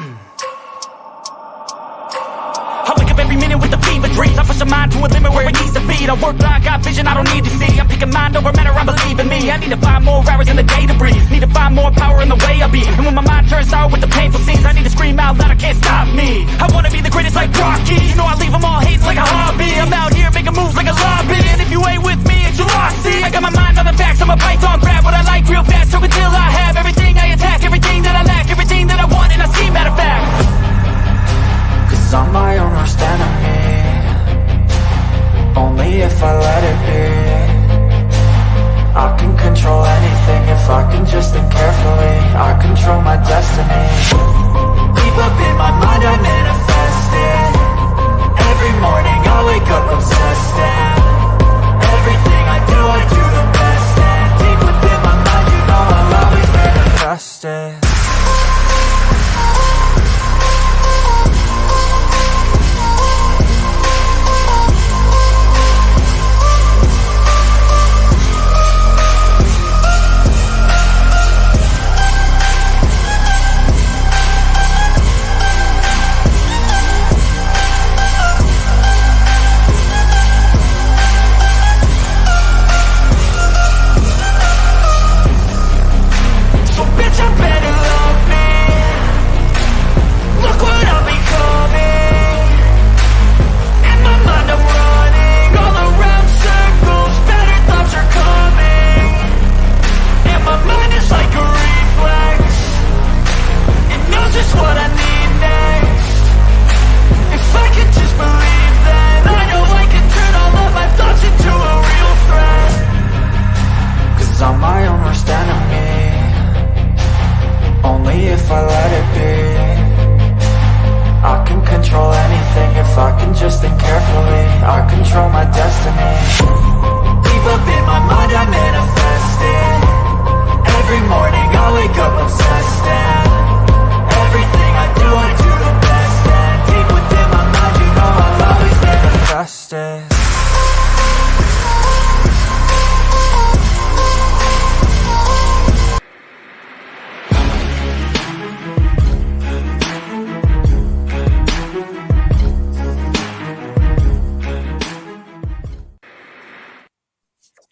I wake up every minute with the fever dreams. I push my mind to a limit where it needs to be. I work blind, got vision I don't need to see. I'm picking mind over matter, I believe in me. I need to find more hours in the day to breathe. Need to find more power in the way I be. And when my mind turns sour with the painful scenes, I need to scream out loud, I can't stop me. I wanna be the greatest like Rocky. You know I leave them all hating like a hobby. I'm out here making moves like a lobby. And if you ain't with me, it's your loss. See, I got my mind on the facts, I'm a python. Grab what I like real fast, so until I have everything I attack, everything that I lack, everything that I want, and I see, matter of fact. Cause I'm my own worst enemy. Only if I let it be. I can control anything if I can just think carefully. I control my destiny. Deep up in my mind I manifest it. Every morning I wake up obsessed and everything I do the best. And deep within my mind you know I'll always manifest it. I'm my own worst enemy. Only if I let it be. I can control anything if I can just think carefully. I control my destiny. Deep up in my mind I manifest it. Every morning I wake up obsessed and everything I do the best. And deep within my mind you know I'll always manifest it.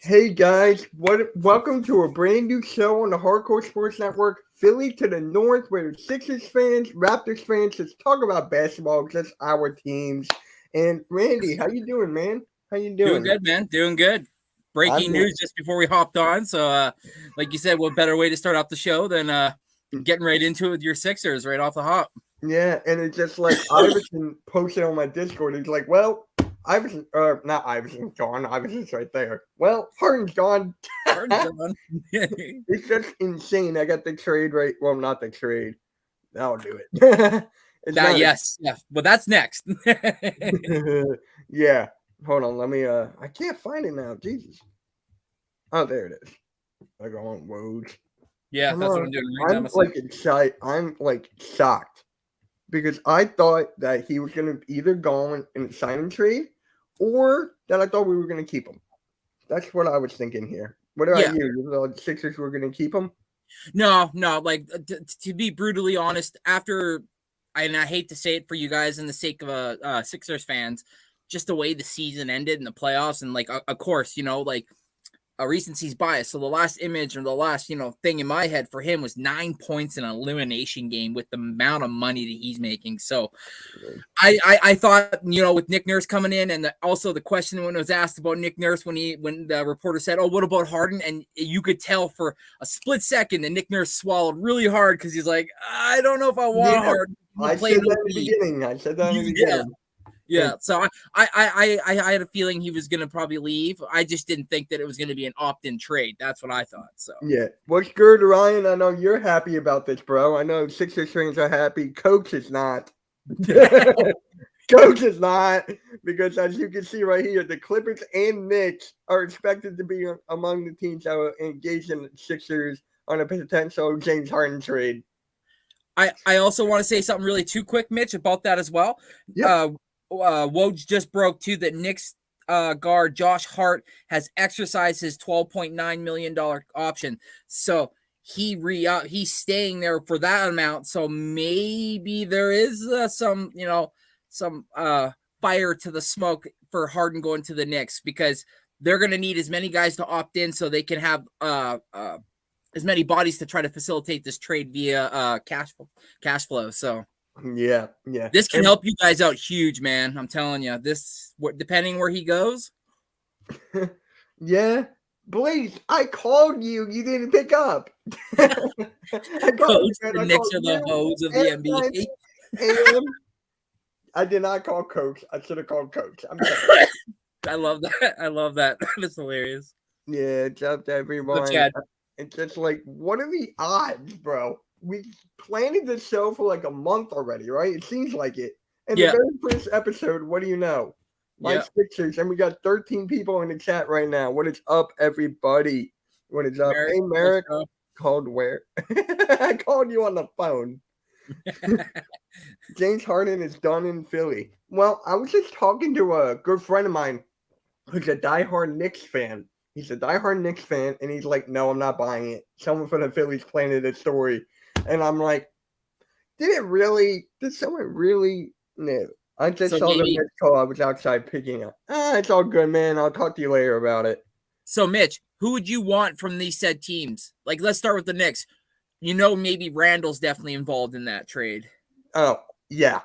Hey guys, welcome to a brand new show on the Hardcore Sports Network, Philly to the North, where Sixers fans, Raptors fans just talk about basketball, just our teams. And Randy, how you doing, man? How you doing? Doing good, man. Doing good. Breaking news just before we hopped on. So, like you said, what better way to start off the show than getting right into it with your Sixers right off the hop? Yeah, and it's just like Iverson posted on my Discord. He's like, well, Iverson, not Iverson, gone. Iverson's right there. Well, Harden's gone. It's just insane. I got the trade right. Well, not the trade. That'll do it. Yes. But that's next. Yeah. Hold on. Let me. I can't find it now. Jesus. Oh, there it is. I go on Woj. Yeah, that's what I'm doing. I'm like excited. I'm like shocked because I thought that he was going to either go and sign and trade, or that I thought we were going to keep him. That's what I was thinking here. What about you? You thought the Sixers were going to keep him? No. Like to be brutally honest, and I hate to say it for you guys, in the sake of Sixers fans, just the way the season ended in the playoffs, and like of course, like a recency's bias. So the last image or the last, thing in my head for him was 9 points in an elimination game with the amount of money that he's making. So I thought, with Nick Nurse coming in, and also the question when it was asked about Nick Nurse, when the reporter said, oh, what about Harden? And you could tell for a split second that Nick Nurse swallowed really hard because he's like, I don't know if I want Harden. I said that in the beginning. Yeah, so I had a feeling he was going to probably leave. I just didn't think that it was going to be an opt-in trade. That's what I thought. So yeah, what's good, Ryan? I know you're happy about this, bro. I know Sixers fans are happy. Coach is not. Coach is not, because as you can see right here, the Clippers and Knicks are expected to be among the teams that will engage in the Sixers on a potential James Harden trade. I also want to say something really too quick, Mitch, about that as well. Yeah. Woj just broke too that Knicks guard Josh Hart has exercised his $12.9 million option. So he's staying there for that amount. So maybe there is some fire to the smoke for Harden going to the Knicks, because they're going to need as many guys to opt in so they can have as many bodies to try to facilitate this trade via cash flow. So yeah. this can help you guys out huge, man. I'm telling you, depending where he goes. Yeah. Blaze, I called you. You didn't pick up. Coach, the Knicks are the hoes of the NBA. And I did not call Coach. I should have called Coach. I'm sorry. I love that. I love that. That's hilarious. Yeah, it's up to everyone. It's just like, what are the odds, bro? We planning this show for like a month already, right? It seems like it. And the very first episode, what do you know? My Sixers, and we got 13 people in the chat right now. What is up, everybody? What is up? Hey, Merrick. Called where? I called you on the phone. James Harden is done in Philly. Well, I was just talking to a good friend of mine who's a diehard Knicks fan. He's a diehard Knicks fan, and he's like, no, I'm not buying it. Someone from the Phillies planted a story. And I'm like, did someone really? No. I just saw the Knicks call. I was outside picking up. It's all good, man. I'll talk to you later about it. So, Mitch, who would you want from these said teams? Like, let's start with the Knicks. Maybe Randall's definitely involved in that trade. Oh, yeah.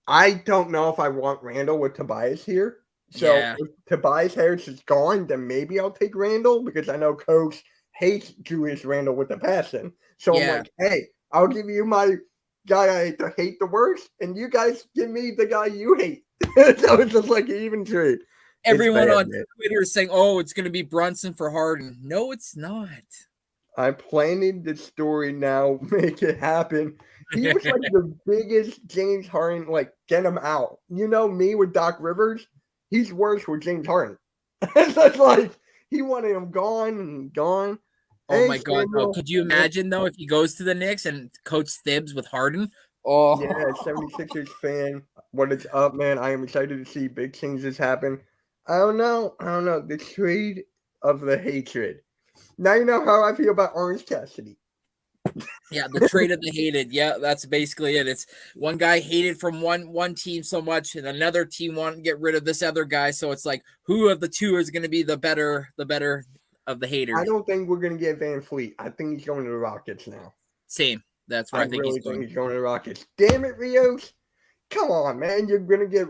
I don't know if I want Randall with Tobias here. So if Tobias Harris is gone, then maybe I'll take Randall, because I know Coach hates Julius Randall with a passion. So I'm like, hey, I'll give you my guy I hate the worst, and you guys give me the guy you hate. So it's just like an even trade. Everyone on Twitter is saying, oh, it's going to be Brunson for Harden. No, it's not. I'm planning the story now. Make it happen. He was like the biggest James Harden, like, get him out. You know me with Doc Rivers? He's worse with James Harden. It's like he wanted him gone and gone. Oh, my God. Oh, could you imagine, though, if he goes to the Knicks and Coach Thibs with Harden? Oh, yeah, 76ers fan. What is up, man? I am excited to see big changes happen. I don't know. The trade of the hatred. Now you know how I feel about Orange Cassidy. Yeah, the trade of the hated. Yeah, that's basically it. It's one guy hated from one team so much, and another team wanted to get rid of this other guy. So it's like, who of the two is going to be the better of the haters? I don't think we're going to get Van Fleet. I think he's going to the Rockets now. Same. That's where I think he's going to the Rockets. Damn it, Rios. Come on, man. You're going to get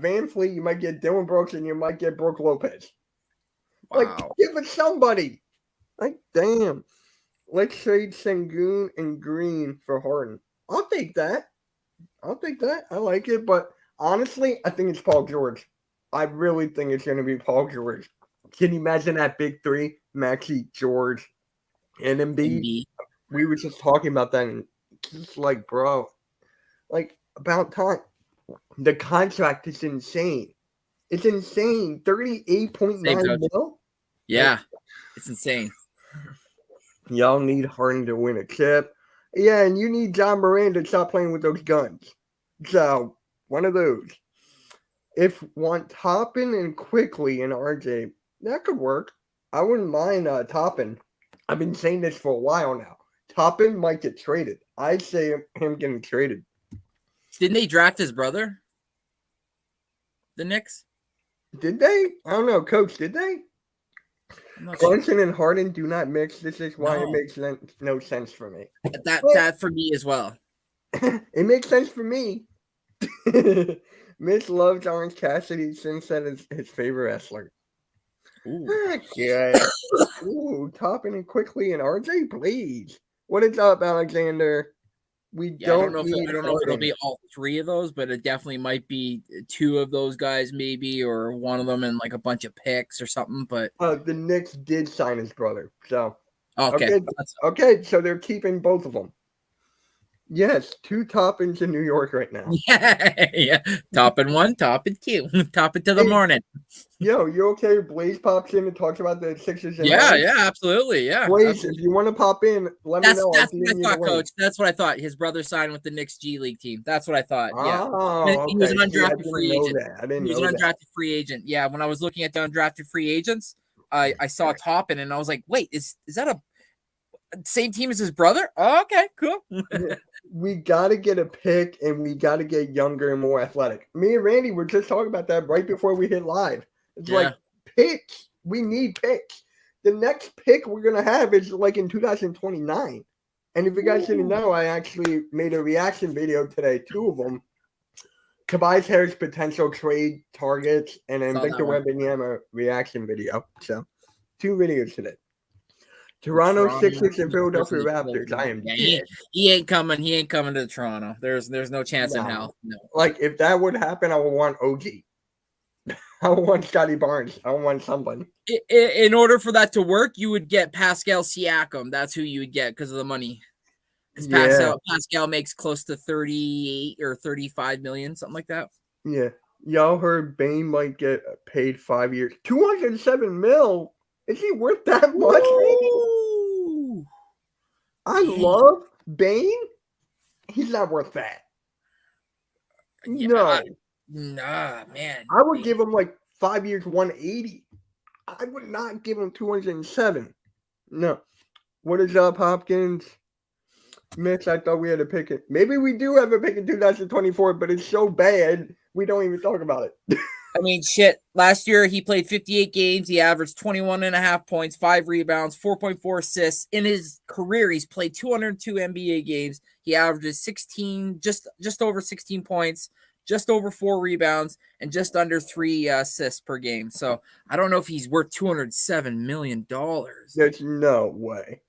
Van Fleet. You might get Dylan Brooks, and you might get Brooke Lopez. Wow. Like, give it somebody. Like, damn. Let's trade Sengun and Green for Harden. I'll take that. I like it. But honestly, I think it's Paul George. I really think it's going to be Paul George. Can you imagine that big three? Maxey, George, and Embiid? We were just talking about that. And just like, bro, like, about time. The contract is insane. It's insane. 38.9 mil? Yeah, it's insane. Y'all need Harden to win a chip. Yeah, and you need John Moran to stop playing with those guns. So, one of those. If want Toppin and Quickly and RJ, that could work. I wouldn't mind Toppin. I've been saying this for a while now. Toppin might get traded. I'd say him getting traded. Didn't they draft his brother? The Knicks? Did they? I don't know. Coach, did they? Brunson and Harden do not mix. This is why it makes no sense for me. That for me as well. It makes sense for me. Mitch loves Orange Cassidy since that is his favorite wrestler. Ooh. Yeah. Ooh, Toppin and Quickly and RJ, please. What is up, Alexander? I don't know if it'll be all three of those, but it definitely might be two of those guys, maybe, or one of them and like a bunch of picks or something. But the Knicks did sign his brother, so okay. So they're keeping both of them. Yes, 2 Toppins in New York right now. Yeah. Toppin 1, Toppin 2, Toppin to the morning. Yo, you okay? Blaze pops in and talks about the Sixers. Yeah, absolutely. Yeah. Blaze, absolutely. If you want to pop in, let me know. That's what I thought, Coach. That's what I thought. His brother signed with the Knicks G League team. That's what I thought. Yeah. Oh, He was an undrafted free agent. He was an undrafted free agent. Yeah. When I was looking at the undrafted free agents, I saw Toppin and I was like, wait, is that Same team as his brother? Oh, okay, cool. We got to get a pick, and we got to get younger and more athletic. Me and Randy were just talking about that right before we hit live. It's like picks. We need picks. The next pick we're going to have is like in 2029. And if you guys didn't know, I actually made a reaction video today, 2 of them. Tobias Harris potential trade targets, and then Victor Wembanyama reaction video. So 2 videos today. Toronto Sixers and Philadelphia Raptors. I am dead. He ain't coming. He ain't coming to Toronto. There's no chance in hell. No. Like if that would happen, I would want OG. I would want Scotty Barnes. I would want someone. In order for that to work, you would get Pascal Siakam. That's who you would get because of the money. Because Pascal makes close to 38 or 35 million, something like that. Yeah. Y'all heard Bane might get paid 5 years. 207 mil? Is he worth that much? I love Bane. He's not worth that. No. Nah, man. I would give him like 5 years, 180. I would not give him 207. No. What is up, Hopkins? Mitch, I thought we had a pick it. Maybe we do have a pick in 2024, but it's so bad we don't even talk about it. I mean, shit. Last year, he played 58 games. He averaged 21.5 points, 5 rebounds, 4.4 assists. In his career, he's played 202 NBA games. He averages 16, just over 16 points, just over 4 rebounds, and just under 3 assists per game. So I don't know if he's worth $207 million. There's no way.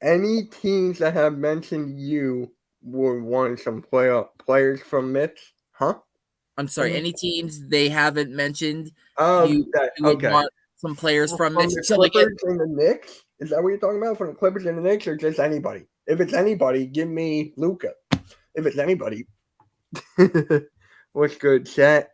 Any teams that have mentioned you would want some players from Mitch? Huh? I'm sorry, any teams they haven't mentioned, you would want some players from Mitch. The Clippers and the Knicks? Is that what you're talking about? From the Clippers and the Knicks, or just anybody? If it's anybody, give me Luka. If it's anybody. What's good, chat?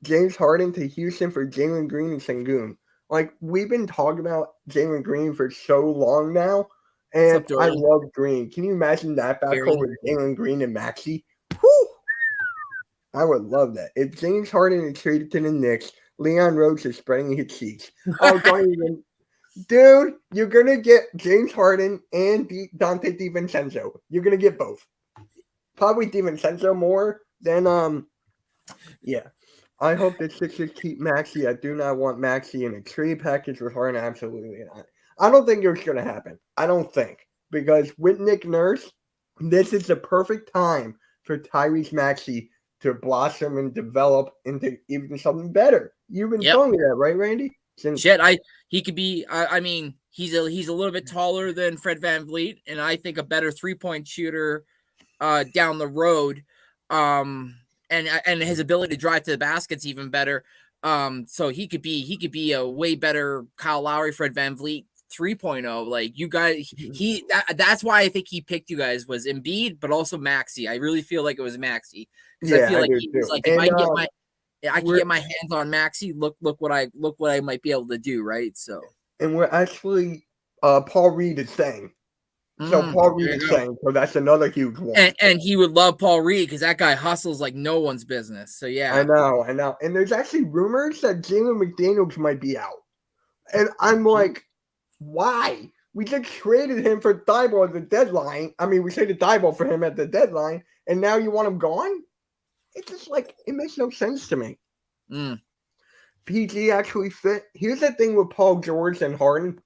James Harden to Houston for Jalen Green and Sengun. Like, we've been talking about Jalen Green for so long now, and I love Green. Can you imagine that backcourt with Jalen Green and Maxey? Whew! I would love that. If James Harden is traded to the Knicks, Leon Rose is spreading his cheeks. Oh, don't even. Dude, you're going to get James Harden and Dante DiVincenzo. You're going to get both. Probably DiVincenzo more than, yeah. I hope the Sixers keep Maxey. I do not want Maxey in a trade package with Harden. Absolutely not. I don't think it's going to happen. I don't think. Because with Nick Nurse, this is the perfect time for Tyrese Maxey to blossom and develop into even something better. You've been telling me that, right, Randy? He could be. I mean, he's a little bit taller than Fred VanVleet, and I think a better 3-point shooter down the road. And his ability to drive to the basket's even better. So he could be a way better Kyle Lowry, Fred VanVleet 3.0. Like you guys, that's why I think he picked you guys was Embiid, but also Maxey. I really feel like it was Maxey. I feel like he's like, if I can get my hands on Maxey, look what I might be able to do, right? So, and we're actually Paul Reed is saying. So Paul Reed is saying, so that's another huge one. And he would love Paul Reed because that guy hustles like no one's business. So yeah. I know. And there's actually rumors that Jalen McDaniels might be out. And I'm like, why? We just traded him for Thibault at the deadline. I mean, we traded Thibault for him at the deadline, and now you want him gone? It's just like, it makes no sense to me. PG actually fit. Here's the thing with Paul George and Harden.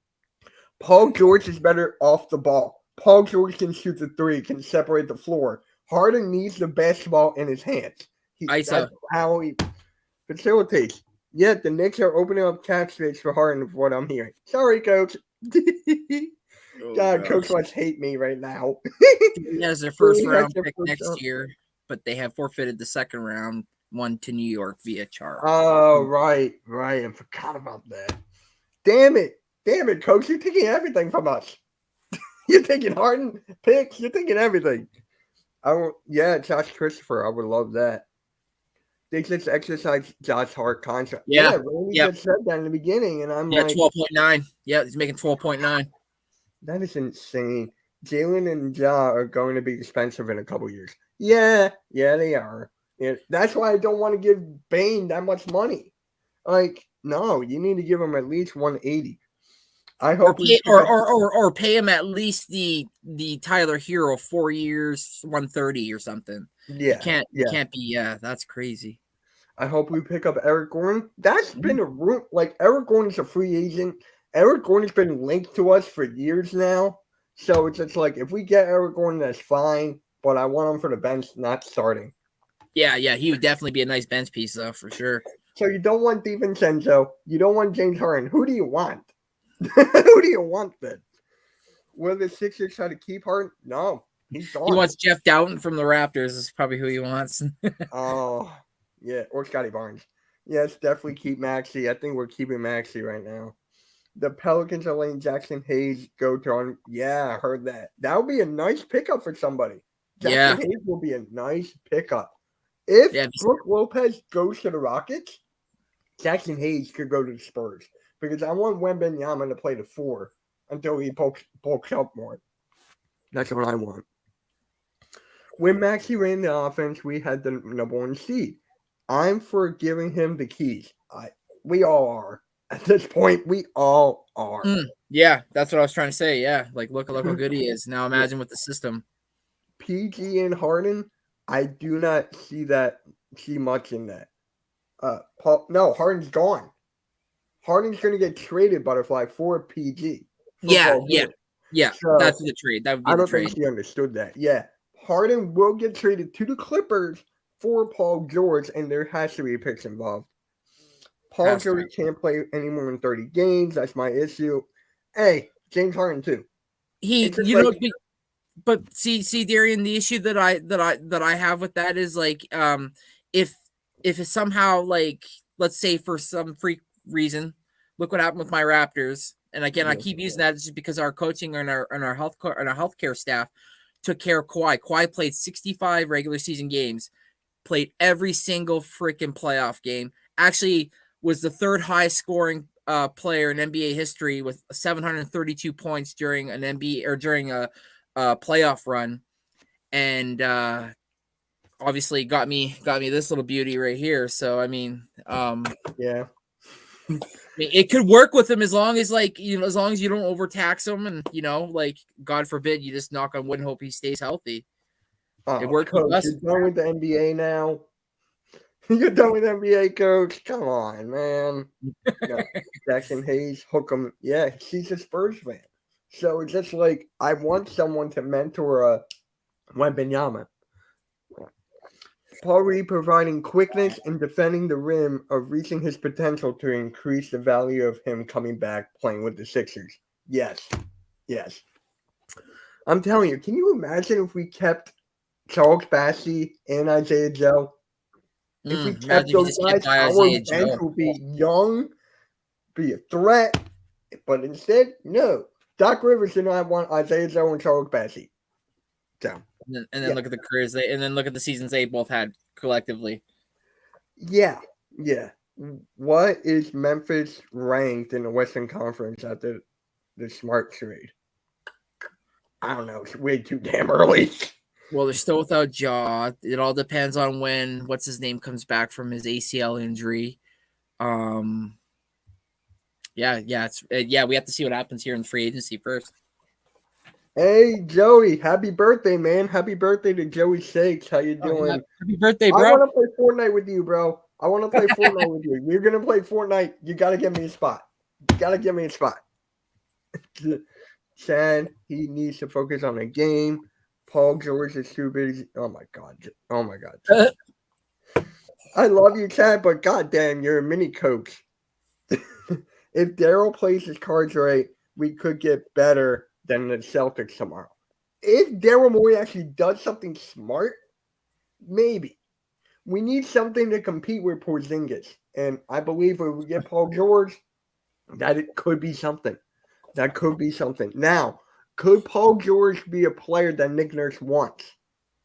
Paul George is better off the ball. Paul George can shoot the 3, can separate the floor. Harden needs the basketball in his hands. That's how he facilitates. Yet the Knicks are opening up cap space for Harden, for what I'm hearing. Sorry, Coach. God, Coach must hate me right now. He has their first round pick next year, but they have forfeited the second round one to New York via Chara. Oh, right. I forgot about that. Damn it, Coach. You're taking everything from us. You're taking Harden picks. You're taking everything. Josh Christopher. I would love that. They just exercise Josh Hart contract. Randy just said that in the beginning, and I'm like 12.9. Yeah, he's making 12.9. That is insane. Jalen and Ja are going to be expensive in a couple years. Yeah, they are. Yeah, that's why I don't want to give Bane that much money. Like, no, you need to give him at least 180. I Or hope we pay, pick up, or pay him at least the Tyler Hero 4 years, 130 or something. yeah, You can't be, yeah, that's crazy. I hope we pick up Eric Gordon. That's been a root. Like Eric Gordon's a free agent. Eric Gordon's been linked to us for years now. So it's just like if we get Eric Gordon, that's fine. But I want him for the bench, not starting. Yeah, he would definitely be a nice bench piece though, for sure. So you don't want DiVincenzo. You don't want James Harden. Who do you want? Who do you want then? Will the Sixers try to keep Harden? No, he's gone. He wants Jeff Doughton from the Raptors. Is probably who he wants. Oh, yeah, or Scotty Barnes. Yes, definitely keep Maxey. I think we're keeping Maxey right now. The Pelicans are letting Jackson Hayes go to on. Yeah, I heard that. That would be a nice pickup for somebody. Jackson Hayes will be a nice pickup. If Brook Lopez goes to the Rockets, Jackson Hayes could go to the Spurs because I want Wembanyama to play the 4 until he bulks up more. That's what I want. When Maxey ran the offense, we had the number 1 seed. I'm for giving him the keys. We all are. At this point, we all are. Yeah, that's what I was trying to say. Yeah, like look how good he is. Now imagine with the system. PG and Harden, I do not see much in that. Harden's gone. Harden's going to get traded, Butterfly, for PG. Yeah. So, that's the trade. That would be I the don't trade. think she understood that. Yeah, Harden will get traded to the Clippers for Paul George, and there has to be picks involved. Paul George can't play any more than 30 games. That's my issue. Hey, James Harden too. But see, Darian, the issue that I have with that is like, if it's somehow like, let's say for some freak reason, look what happened with my Raptors. And again, I keep using that just because our coaching and our healthcare staff took care of Kawhi. Kawhi played 65 regular season games, played every single freaking playoff game. Actually, was the 3rd highest scoring player in NBA history with 732 points during an NBA or during a playoff run, and obviously got me this little beauty right here. So I mean, yeah. It could work with him as long as as long as you don't overtax him, and like God forbid you just knock on wood and hope he stays healthy. It worked with us. You're done with the NBA now. You're done with NBA, coach. Come on, man. Jackson Hayes, hook him. Yeah, he's a Spurs fan. So it's just like I want someone to mentor Wembanyama. Paul Reed providing quickness and defending the rim of reaching his potential to increase the value of him coming back playing with the Sixers. Yes. I'm telling you, can you imagine if we kept Charles Bassey and Isaiah Joe? If we kept those guys, our bench would be young, be a threat. But instead, no. Doc Rivers did not want Isaiah Joe and Charles Bassey. So, and then look at the careers and then look at the seasons they both had collectively. Yeah. What is Memphis ranked in the Western Conference after the Smart trade? I don't know. It's way too damn early. Well, they're still without Ja. It all depends on when what's his name comes back from his ACL injury. We have to see what happens here in free agency first. Hey, Joey, happy birthday, man. Happy birthday to Joey Shakes. How you doing? Happy birthday, bro. I want to play Fortnite with you, bro. I want to play Fortnite with you. We're going to play Fortnite. You got to give me a spot. Chad, he needs to focus on the game. Paul George is too busy. Oh, my God. I love you, Chad, but goddamn, you're a mini coach. If Daryl plays his cards right, we could get better than the Celtics tomorrow. If Daryl Morey actually does something smart, maybe. We need something to compete with Porzingis. And I believe if we get Paul George, that it could be something. Now, could Paul George be a player that Nick Nurse wants?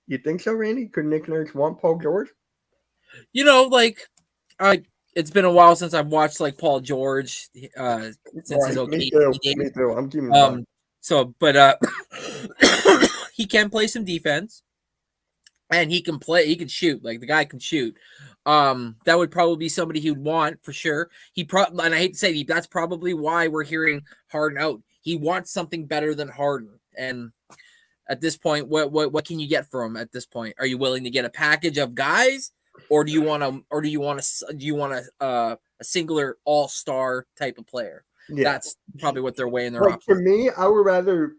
You think so, Randy? Could Nick Nurse want Paul George? It's been a while since I've watched Paul George since his OKC days. Me too. I'm keeping he can play some defense, and he can shoot. Like the guy can shoot. That would probably be somebody he'd want for sure. And I hate to say that's probably why we're hearing Harden out. He wants something better than Harden. And at this point, what can you get from him at this point? Are you willing to get a package of guys, or do you want a singular all-star type of player? Yeah. That's probably what they're weighing their Like options. for me, I would rather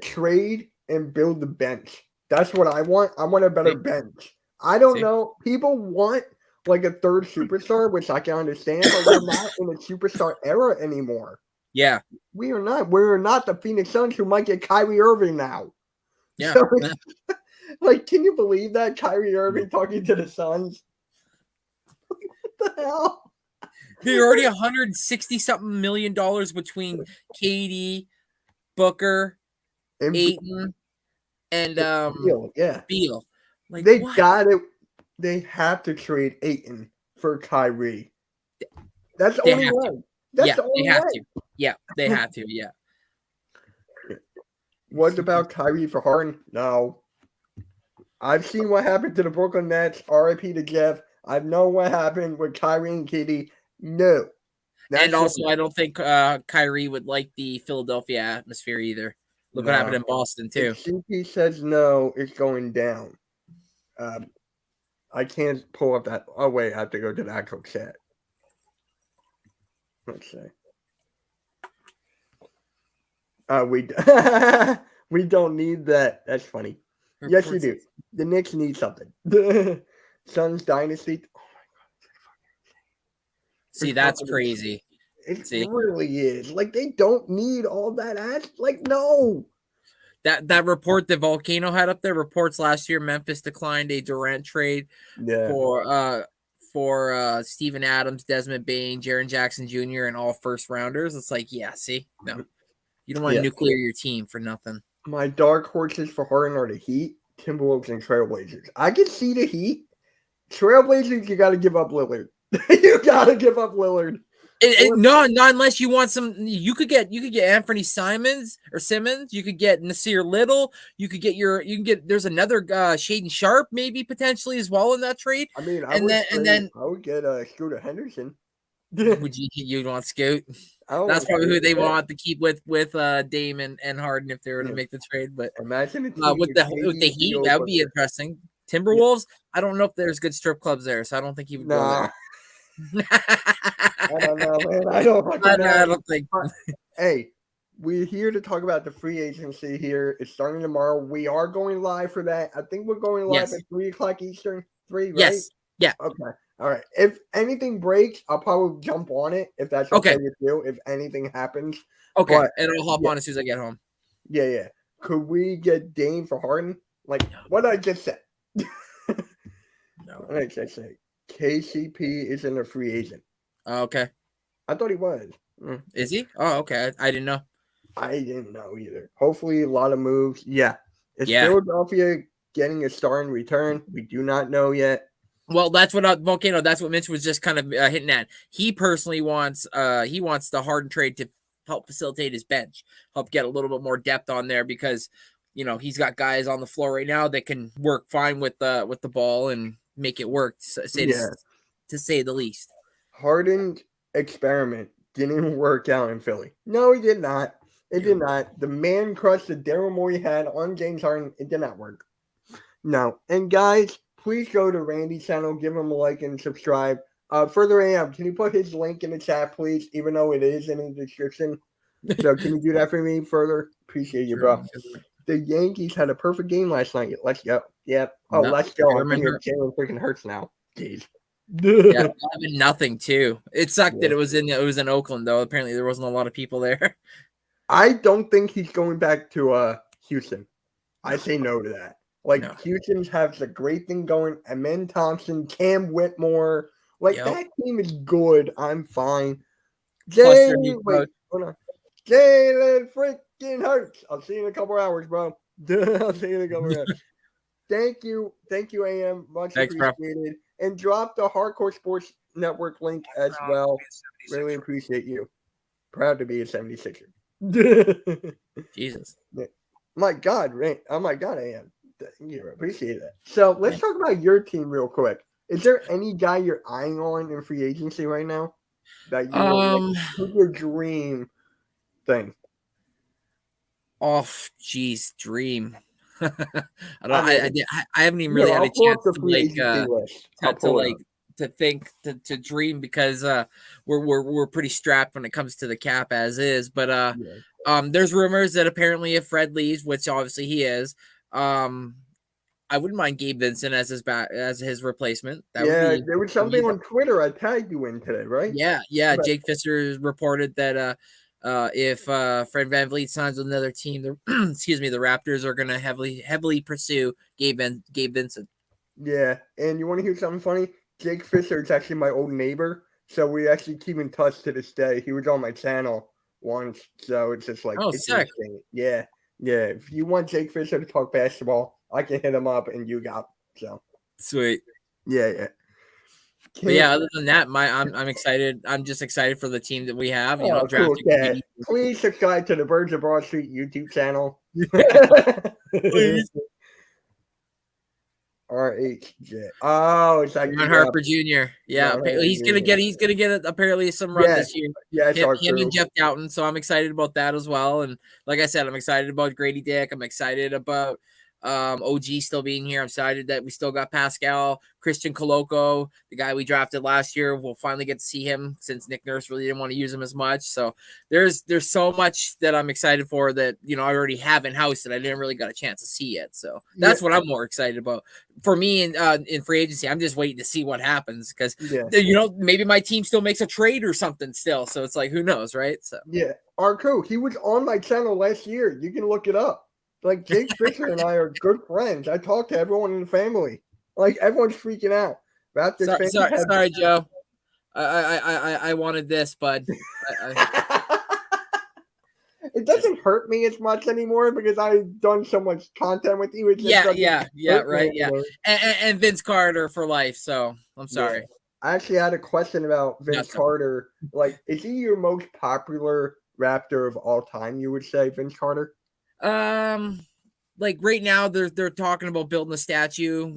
trade and build the bench. That's what I want. I want a better bench. I don't know. People want like a third superstar, which I can understand, but we're not in a superstar era anymore. Yeah. We are not. We're not the Phoenix Suns who might get Kyrie Irving now. Yeah. So, like, can you believe that? Kyrie Irving talking to the Suns? What the hell? They're already $160-something million between KD, Booker, And Ayton, and Beal, yeah. Beal. Like, They what? got it. They have to trade Ayton for Kyrie. That's the They only have way. to. That's Yeah, the only they have way. to. Yeah, they have to. Yeah. What about Kyrie for Harden? No. I've seen what happened to the Brooklyn Nets. RIP to Jeff. I know what happened with Kyrie and KD. No. And also, I don't think Kyrie would like the Philadelphia atmosphere either. Look what happened in Boston, too. If CP says no, it's going down. I can't pull up that. Oh, wait. I have to go to the actual chat. Let's see. We don't need that. That's funny. Yes, you do. The Knicks need something. Suns dynasty. Oh my god! See, that's crazy. It really is. Like they don't need all that. Like no. That report that Volcano had up there reports last year Memphis declined a Durant trade for Steven Adams, Desmond Bain, Jaren Jackson Jr. and all first rounders. It's like, yeah, see, no, you don't want to nuclear your team for nothing. My dark horses for Harden are the Heat, Timberwolves, and Trailblazers. I can see the Heat. Trailblazers, you got to give up Lillard. You got to give up Lillard. No, not unless you want some. You could get Anthony Simmons. You could get Nasir Little. There's another Shaden Sharp maybe potentially as well in that trade. I mean, I would get Scooter Henderson. Would you'd want Scoot? That's probably who they want to keep with Dame and Harden if they were to make the trade. But imagine with the Heat, that would be interesting. Timberwolves, I don't know if there's good strip clubs there, so I don't think he would go there. I don't know, man. I don't think. Hey, we're here to talk about the free agency here. It's starting tomorrow. We are going live for that. I think we're going live at 3:00 Eastern. 3, right? Yes. Yeah. Okay. All right. If anything breaks, I'll probably jump on it if that's okay with you. If anything happens. Okay. And I'll hop on as soon as I get home. Yeah. Could we get Dame for Harden? Like what I just said. No. What I just said. KCP isn't a free agent. Okay. I thought he was. Is he? Oh, okay. I didn't know. I didn't know either. Hopefully, a lot of moves. Yeah. Is Philadelphia getting a star in return? We do not know yet. Well, that's what Volcano. That's what Mitch was just kind of hitting at. He personally wants the Harden trade to help facilitate his bench, help get a little bit more depth on there because he's got guys on the floor right now that can work fine with the ball and make it work. To say the least. Harden's experiment didn't work out in Philly. No, he did not. It did not. The man crush that Daryl Morey had on James Harden, it did not work. No. And guys, please go to Randy's channel, give him a like and subscribe. Further AM, can you put his link in the chat, please? Even though it is in the description. So can you do that for me further? Appreciate you, bro. The Yankees had a perfect game last night. Let's go. Yep. Oh, let's go. I'm thinking Jalen freaking Hurts now. Jeez. Yeah, 11-0 too. It sucked that it was in Oakland though. Apparently there wasn't a lot of people there. I don't think he's going back to Houston. I say no to that. Houston has a great thing going. Amen Thompson, Cam Whitmore. That team is good. I'm fine. Jalen freaking Hurts. I'll see you in a couple hours, bro. I'll see you in a couple hours. Thank you, AM. Much appreciated. And drop the Hardcore Sports Network link as well. Really appreciate you. Proud to be a 76er. Jesus. My God, I am. Thank you. Appreciate that. So let's talk about your team real quick. Is there any guy you're eyeing on in free agency right now that you want? Like, who's your dream thing? Oh, geez, dream. I don't. I mean, I haven't even really had a I'll pull up chance the to free agency list. I'll to pull it like up. to think to dream because we're pretty strapped when it comes to the cap as is. But Yeah. there's rumors that apparently if Fred leaves, which obviously he is, I wouldn't mind Gabe Vincent as his replacement. That would Yeah, be there was something on Twitter I tagged you in today, right? yeah. Right. Jake Fisher reported that if Fred VanVleet signs with another team, the excuse me, the Raptors are gonna heavily pursue Gabe Vincent. Yeah, and you want to hear something funny? Jake Fisher is actually my old neighbor, so we actually keep in touch to this day. He was on my channel once, so it's just like it's Sick. insane. Yeah. If you want Jake Fisher to talk basketball, I can hit him up, and you got so Sweet. yeah. But yeah, other than that, I'm excited. I'm just excited for the team that we have. You know, Cool, drafting. Cat. Please subscribe to the Birds of Broad Street YouTube channel. Please. RHJ. Oh, it's like Ron Harper Jr. Yeah, he's gonna get apparently some run this year. Yes, him and Jeff Doughton. So I'm excited about that as well. And like I said, I'm excited about Grady Dick. I'm excited about OG still being here. I'm excited that we still got Pascal, Christian Coloco, the guy we drafted last year. We'll finally get to see him since Nick Nurse really didn't want to use him as much. So there's so much that I'm excited for that, you know, I already have in house that I didn't really got a chance to see yet. So that's what I'm more excited about. For me in free agency, I'm just waiting to see what happens because you know, maybe my team still makes a trade or something still. So it's like, who knows, right? So Arco, he was on my channel last year. You can look it up. Like Jake Fisher and I are good friends. I talk to everyone in the family. Like everyone's freaking out. Sorry, Joe. I wanted this, bud. It doesn't hurt me as much anymore because I've done so much content with you. And Vince Carter for life. So I'm sorry. Yeah. I actually had a question about Vince Carter. Like, is he your most popular Raptor of all time? You would say Vince Carter? Like right now they're talking about building a statue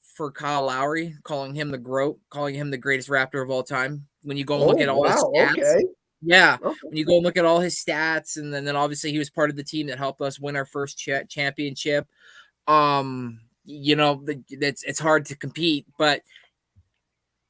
for Kyle Lowry, calling him the GOAT, calling him the greatest Raptor of all time. When you go and look at all his stats, when you go and look at all his stats, and then obviously he was part of the team that helped us win our first championship. You know, it's hard to compete, but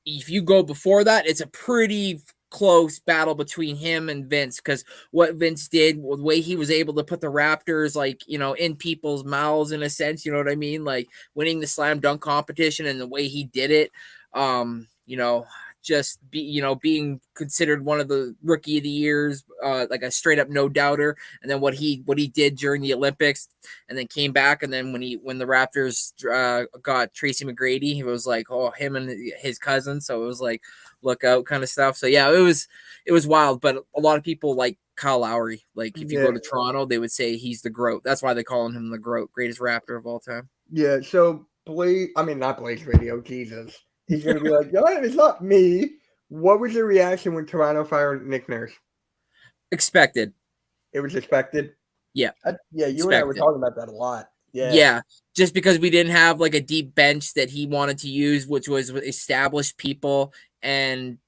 if you go before that, it's a pretty close battle between him and Vince, because what Vince did, the way he was able to put the Raptors, like, you know, in people's mouths in a sense, you know what I mean? Like winning the slam dunk competition and the way he did it, you know, just being considered one of the rookie of the years, like a straight up no doubter. And then what he did during the Olympics, and then came back. And then when the Raptors got Tracy McGrady, he was like, oh, him and his cousin. So it was like, look out kind of stuff. So yeah, it was wild. But a lot of people like Kyle Lowry. Like if you go to Toronto, they would say he's the GOAT. That's why they call him the GOAT, greatest Raptor of all time. Yeah. So not Blaze Radio, Jesus. He's going to be like, no, it's not me. What was your reaction when Toronto fired Nick Nurse? Expected. It was expected? Yeah. You and I were talking about that a lot. Yeah. Just because we didn't have like a deep bench that he wanted to use, which was established people. And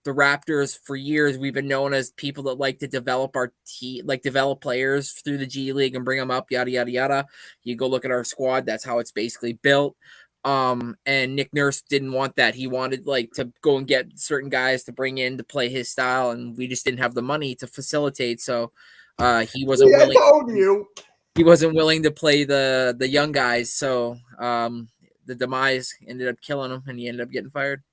the Raptors, for years, we've been known as people that like to develop our team, like develop players through the G League and bring them up, yada, yada, yada. You go look at our squad. That's how it's basically built. And Nick Nurse didn't want that. He wanted like to go and get certain guys to bring in to play his style, and we just didn't have the money to facilitate. So he wasn't willing. I told you. He wasn't willing to play the young guys. So the demise ended up killing him, and he ended up getting fired.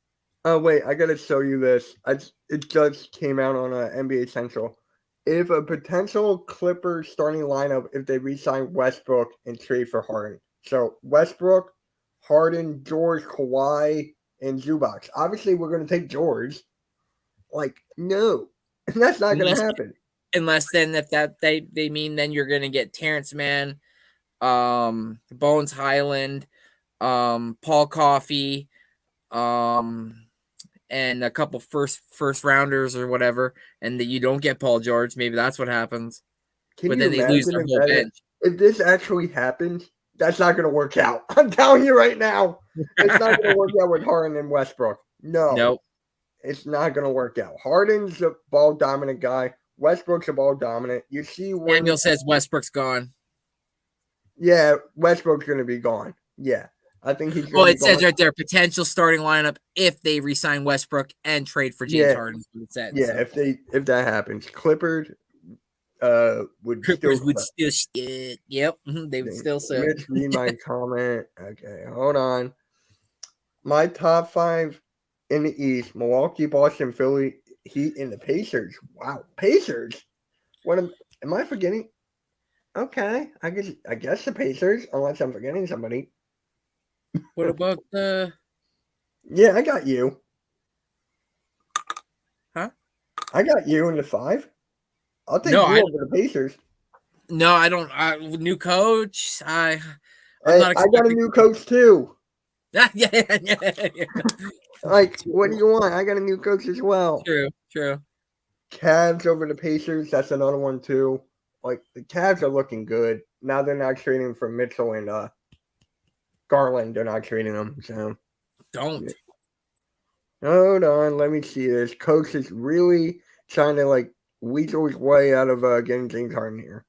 Oh wait, I gotta show you this. It just came out on NBA Central. If a potential Clippers starting lineup, if they re-sign Westbrook and trade for Harden. So Westbrook, Harden, George, Kawhi, and Zubac. Obviously, we're going to take George. Like, no. That's not going to happen. Unless then they mean then you're going to get Terrence Mann, Bones Highland, Paul Coffey, and a couple first rounders or whatever, and that you don't get Paul George. Maybe that's what happens. But then they lose their whole bench. If this actually happens, That's not going to work out. I'm telling you right now, it's not going to work out with Harden and Westbrook. No, Nope. it's not going to work out. Harden's a ball dominant guy. Westbrook's a ball dominant. You see when Daniel says Westbrook's gone. yeah, Westbrook's going to be gone. Yeah, I think he's. Well, Gonna it be says gone. right there potential starting lineup if they re-sign Westbrook and trade for James Yeah. Harden. Is what it said. Yeah, So. if that happens, Clippers would Clippers still would still stick. Yep, they would still say. Mitch, read my comment. Okay, hold on. My top 5 in the East: Milwaukee, Boston, Philly, Heat, and the Pacers. Wow, Pacers. What am I forgetting? Okay, I guess the Pacers, unless I'm forgetting somebody. What about the? Yeah, I got you. Huh? I got you in the 5. I'll take No, you I- over the Pacers. No, I don't. New coach. I'm Hey, not I got a expecting. new coach too. yeah. Like, what do you want? I got a new coach as well. True. Cavs over the Pacers. That's another one too. Like the Cavs are looking good. Now they're not trading for Mitchell and Garland. They're not trading them. So Don't. hold on. Let me see this. Coach is really trying to like weasel his way out of getting James Harden here.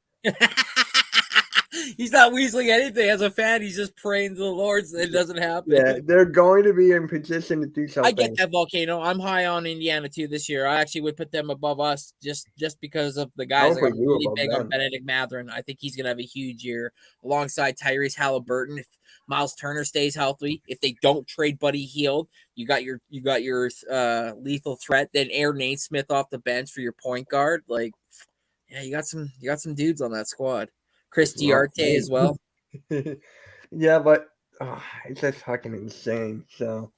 He's not weaseling anything. As a fan, he's just praying to the Lord so it doesn't happen. Yeah, they're going to be in position to do something. I get that, Volcano. I'm high on Indiana too this year. I actually would put them above us just because of the guys. I'll Like, put I'm you really above big them. on Benedict Mathurin. I think he's gonna have a huge year alongside Tyrese Halliburton. If Miles Turner stays healthy, if they don't trade Buddy Hield, you got your lethal threat. Then air Naismith off the bench for your point guard. Like, yeah, you got some dudes on that squad. Chris Diarte as well. Yeah, but it's just fucking insane. So,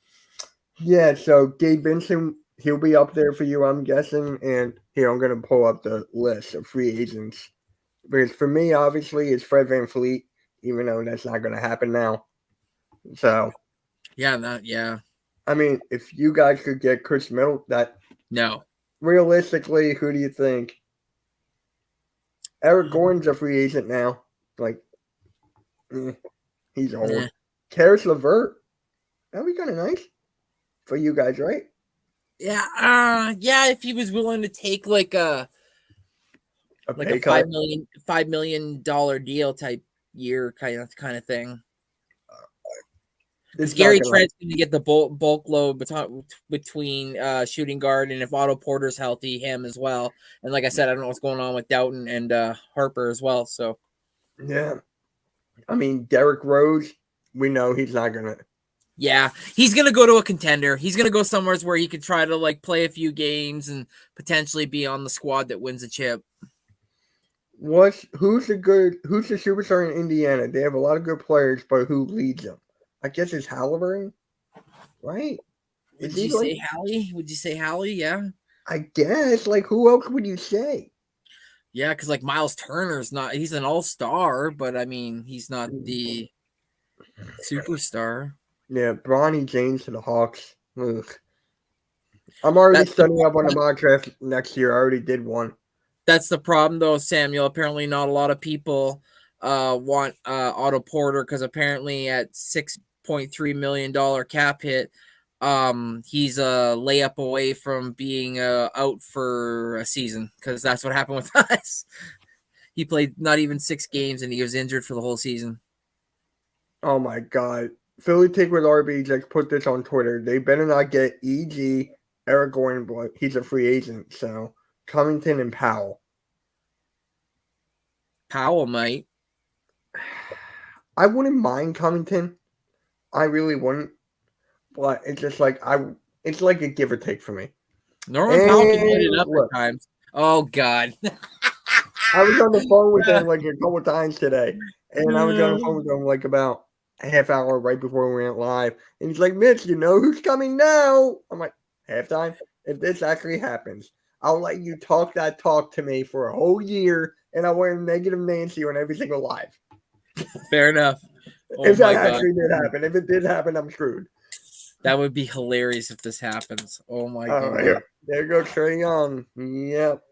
yeah, so Gabe Vincent, he'll be up there for you, I'm guessing. And here, I'm going to pull up the list of free agents. Because for me, obviously, it's Fred VanVleet, even though that's not going to happen now. So, Yeah. I mean, if you guys could get Chris Middleton, No. realistically, who do you think? Eric Gordon's a free agent now. Like, he's old. Yeah. Karis LeVert, that'd be kind of nice for you guys, right? Yeah, if he was willing to take like a pay cut. $5 million deal type year kind of thing. Because Gary Trent's going to get the bulk load between shooting guard, and if Otto Porter's healthy, him as well. And like I said, I don't know what's going on with Doughton and Harper as well. So yeah, I mean Derrick Rose, we know he's not gonna. Yeah, he's gonna go to a contender. He's gonna go somewhere where he could try to like play a few games and potentially be on the squad that wins a chip. Who's the superstar in Indiana? They have a lot of good players, but who leads them? I guess it's Halliburton, right? Would you say Hallie? Would you say Hallie? Yeah. I guess. Like, who else would you say? Yeah, because like Miles Turner's not. He's an all-star, but I mean, he's not the superstar. Yeah, Bronny James to the Hawks. Ugh. I'm already studying up on the mock draft next year. I already did one. That's the problem, though, Samuel. Apparently, not a lot of people want Otto Porter because apparently at $6.3 million cap hit, he's a layup away from being out for a season because that's what happened with us. He played not even 6 games and he was injured for the whole season. Oh my God. Philly Take with RB just put this on Twitter. They better not get EG, Eric Gordon, but he's a free agent. So Covington and Powell. Powell might. I wouldn't mind Covington. I really wouldn't. But it's just like it's like a give or take for me. Norman Powell can get it up at times. Oh God. I was on the phone with him like a couple times today. And I was on the phone with him like about a half hour right before we went live. And he's like, Mitch, you know who's coming now? I'm like, halftime? If this actually happens, I'll let you talk that talk to me for a whole year, and I'll wear negative Nancy on every single live. Fair enough. Oh if that actually did happen. If it did happen, I'm screwed. That would be hilarious if this happens. Oh my God. Yeah. There goes Trae Young. Yep.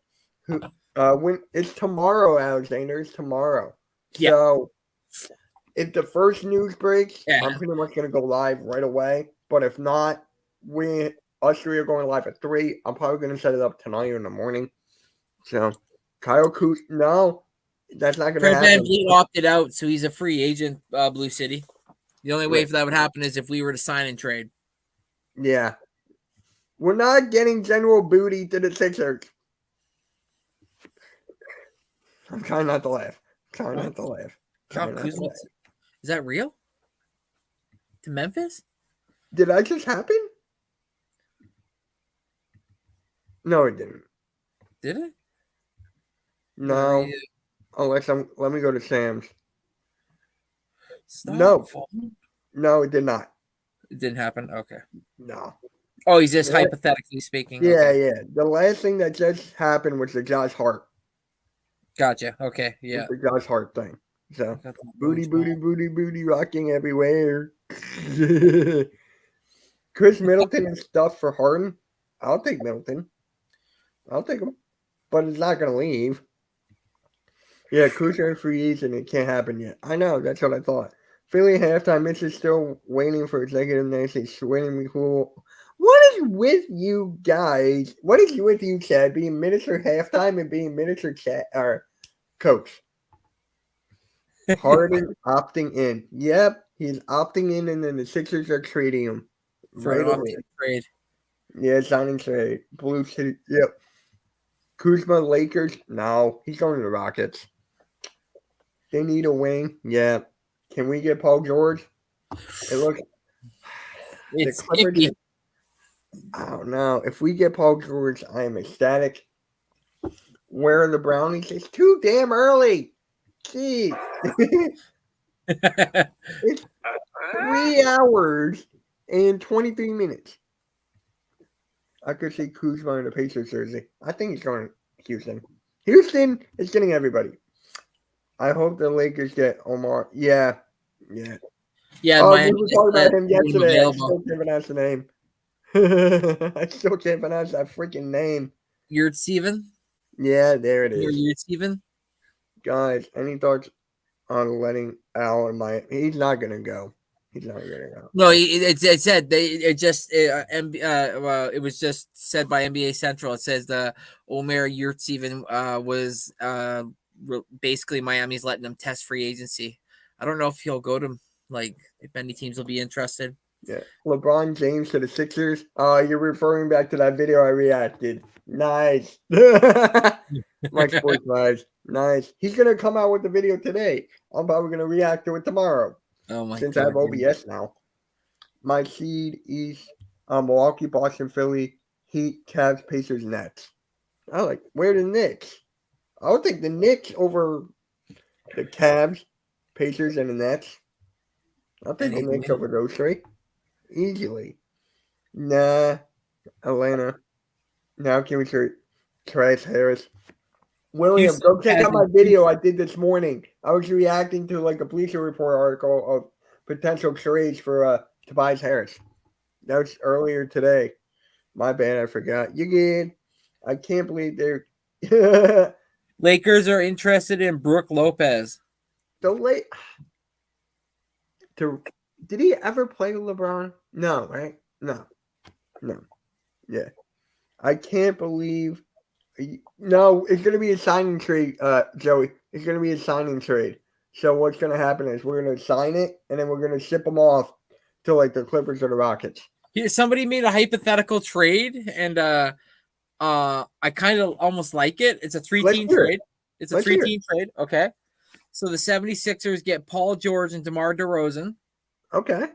When it's tomorrow, Alexander. It's tomorrow. Yeah. So if the first news breaks, Yeah. I'm pretty much gonna go live right away. But if not, us three are going live at 3. I'm probably gonna set it up tonight or in the morning. So Kyle Kuz, no, that's not gonna Fred happen. VanVleet opted out, so he's a free agent. Blue City. The only way for that would happen is if we were to sign and trade. Yeah. We're not getting General Booty to the Sixers. I'm trying not to laugh. Kyle Kuzma, is that real? To Memphis? Did that just happen? No, it didn't. Did it? No. Let me go to Sam's. Stop. No. No, it did not. It didn't happen. Okay. No. Oh, he's just hypothetically speaking. Yeah, Okay. yeah. The last thing that just happened was the Josh Hart. Gotcha. Okay. Yeah. The Josh Hart thing. So booty rocking everywhere. Chris Middleton and stuff for Harden. I'll take Middleton. I'll take him. But it's not gonna leave. Yeah, Kuzma free agent. It can't happen yet. I know. That's what I thought. Philly halftime. Mitch is still waiting for executive Nancy sweating me cool. What is with you guys? What is with you, Chad? Being miniature halftime and being miniature coach. Harden opting in. Yep, he's opting in, and then the Sixers are trading him For an opting trade. Yeah, signing trade. Blue City. Yep. Kuzma, Lakers. No, he's going to the Rockets. They need a wing. Yeah. Can we get Paul George? It looks. It's iffy. I don't know. If we get Paul George, I am ecstatic. Where are the Brownies? It's too damn early. Jeez. It's 3 hours and 23 minutes. I could see Kuzma in the Pacers jersey. I think he's going to Houston. Houston is getting everybody. I hope the Lakers get Omar. Yeah. Yeah. We were talking about him yesterday. I still can't pronounce the name. I still can't pronounce that freaking name. Yurtseven? Yeah, there it is. Yurtseven? Guys, any thoughts on letting Al and my? He's not gonna go. He's not gonna go. No, it said it was just said by NBA Central. It says the Omer Yurtseven was basically Miami's letting him test free agency. I don't know if he'll go to if any teams will be interested. Yeah, LeBron James to the Sixers. You're referring back to that video I reacted. Nice. Mike Sports Vibes. Nice. He's gonna come out with the video today. I'm probably gonna react to it tomorrow. Oh my! Since I have OBS now. My seed is Milwaukee, Boston, Philly, Heat, Cavs, Pacers, Nets. I like where the Knicks. I would take the Knicks over the Cavs, Pacers, and the Nets. I'll take the Knicks over those three. Easily. Nah. Atlanta. Now can we trade Trace Harris? William, go check out my video I did this morning. I was reacting to a Bleacher Report article of potential trades for Tobias Harris. That was earlier today. My bad, I forgot. You good? I can't believe they're Lakers are interested in Brook Lopez. Did he ever play with LeBron? No, right? No. Yeah. I can't believe. No, it's going to be a signing trade, Joey. It's going to be a signing trade. So what's going to happen is we're going to sign it, and then we're going to ship them off to the Clippers or the Rockets. Somebody made a hypothetical trade, and I kind of almost like it. It's a 3-team trade. It's a 3-team trade. Okay. So the 76ers get Paul George and DeMar DeRozan. Okay.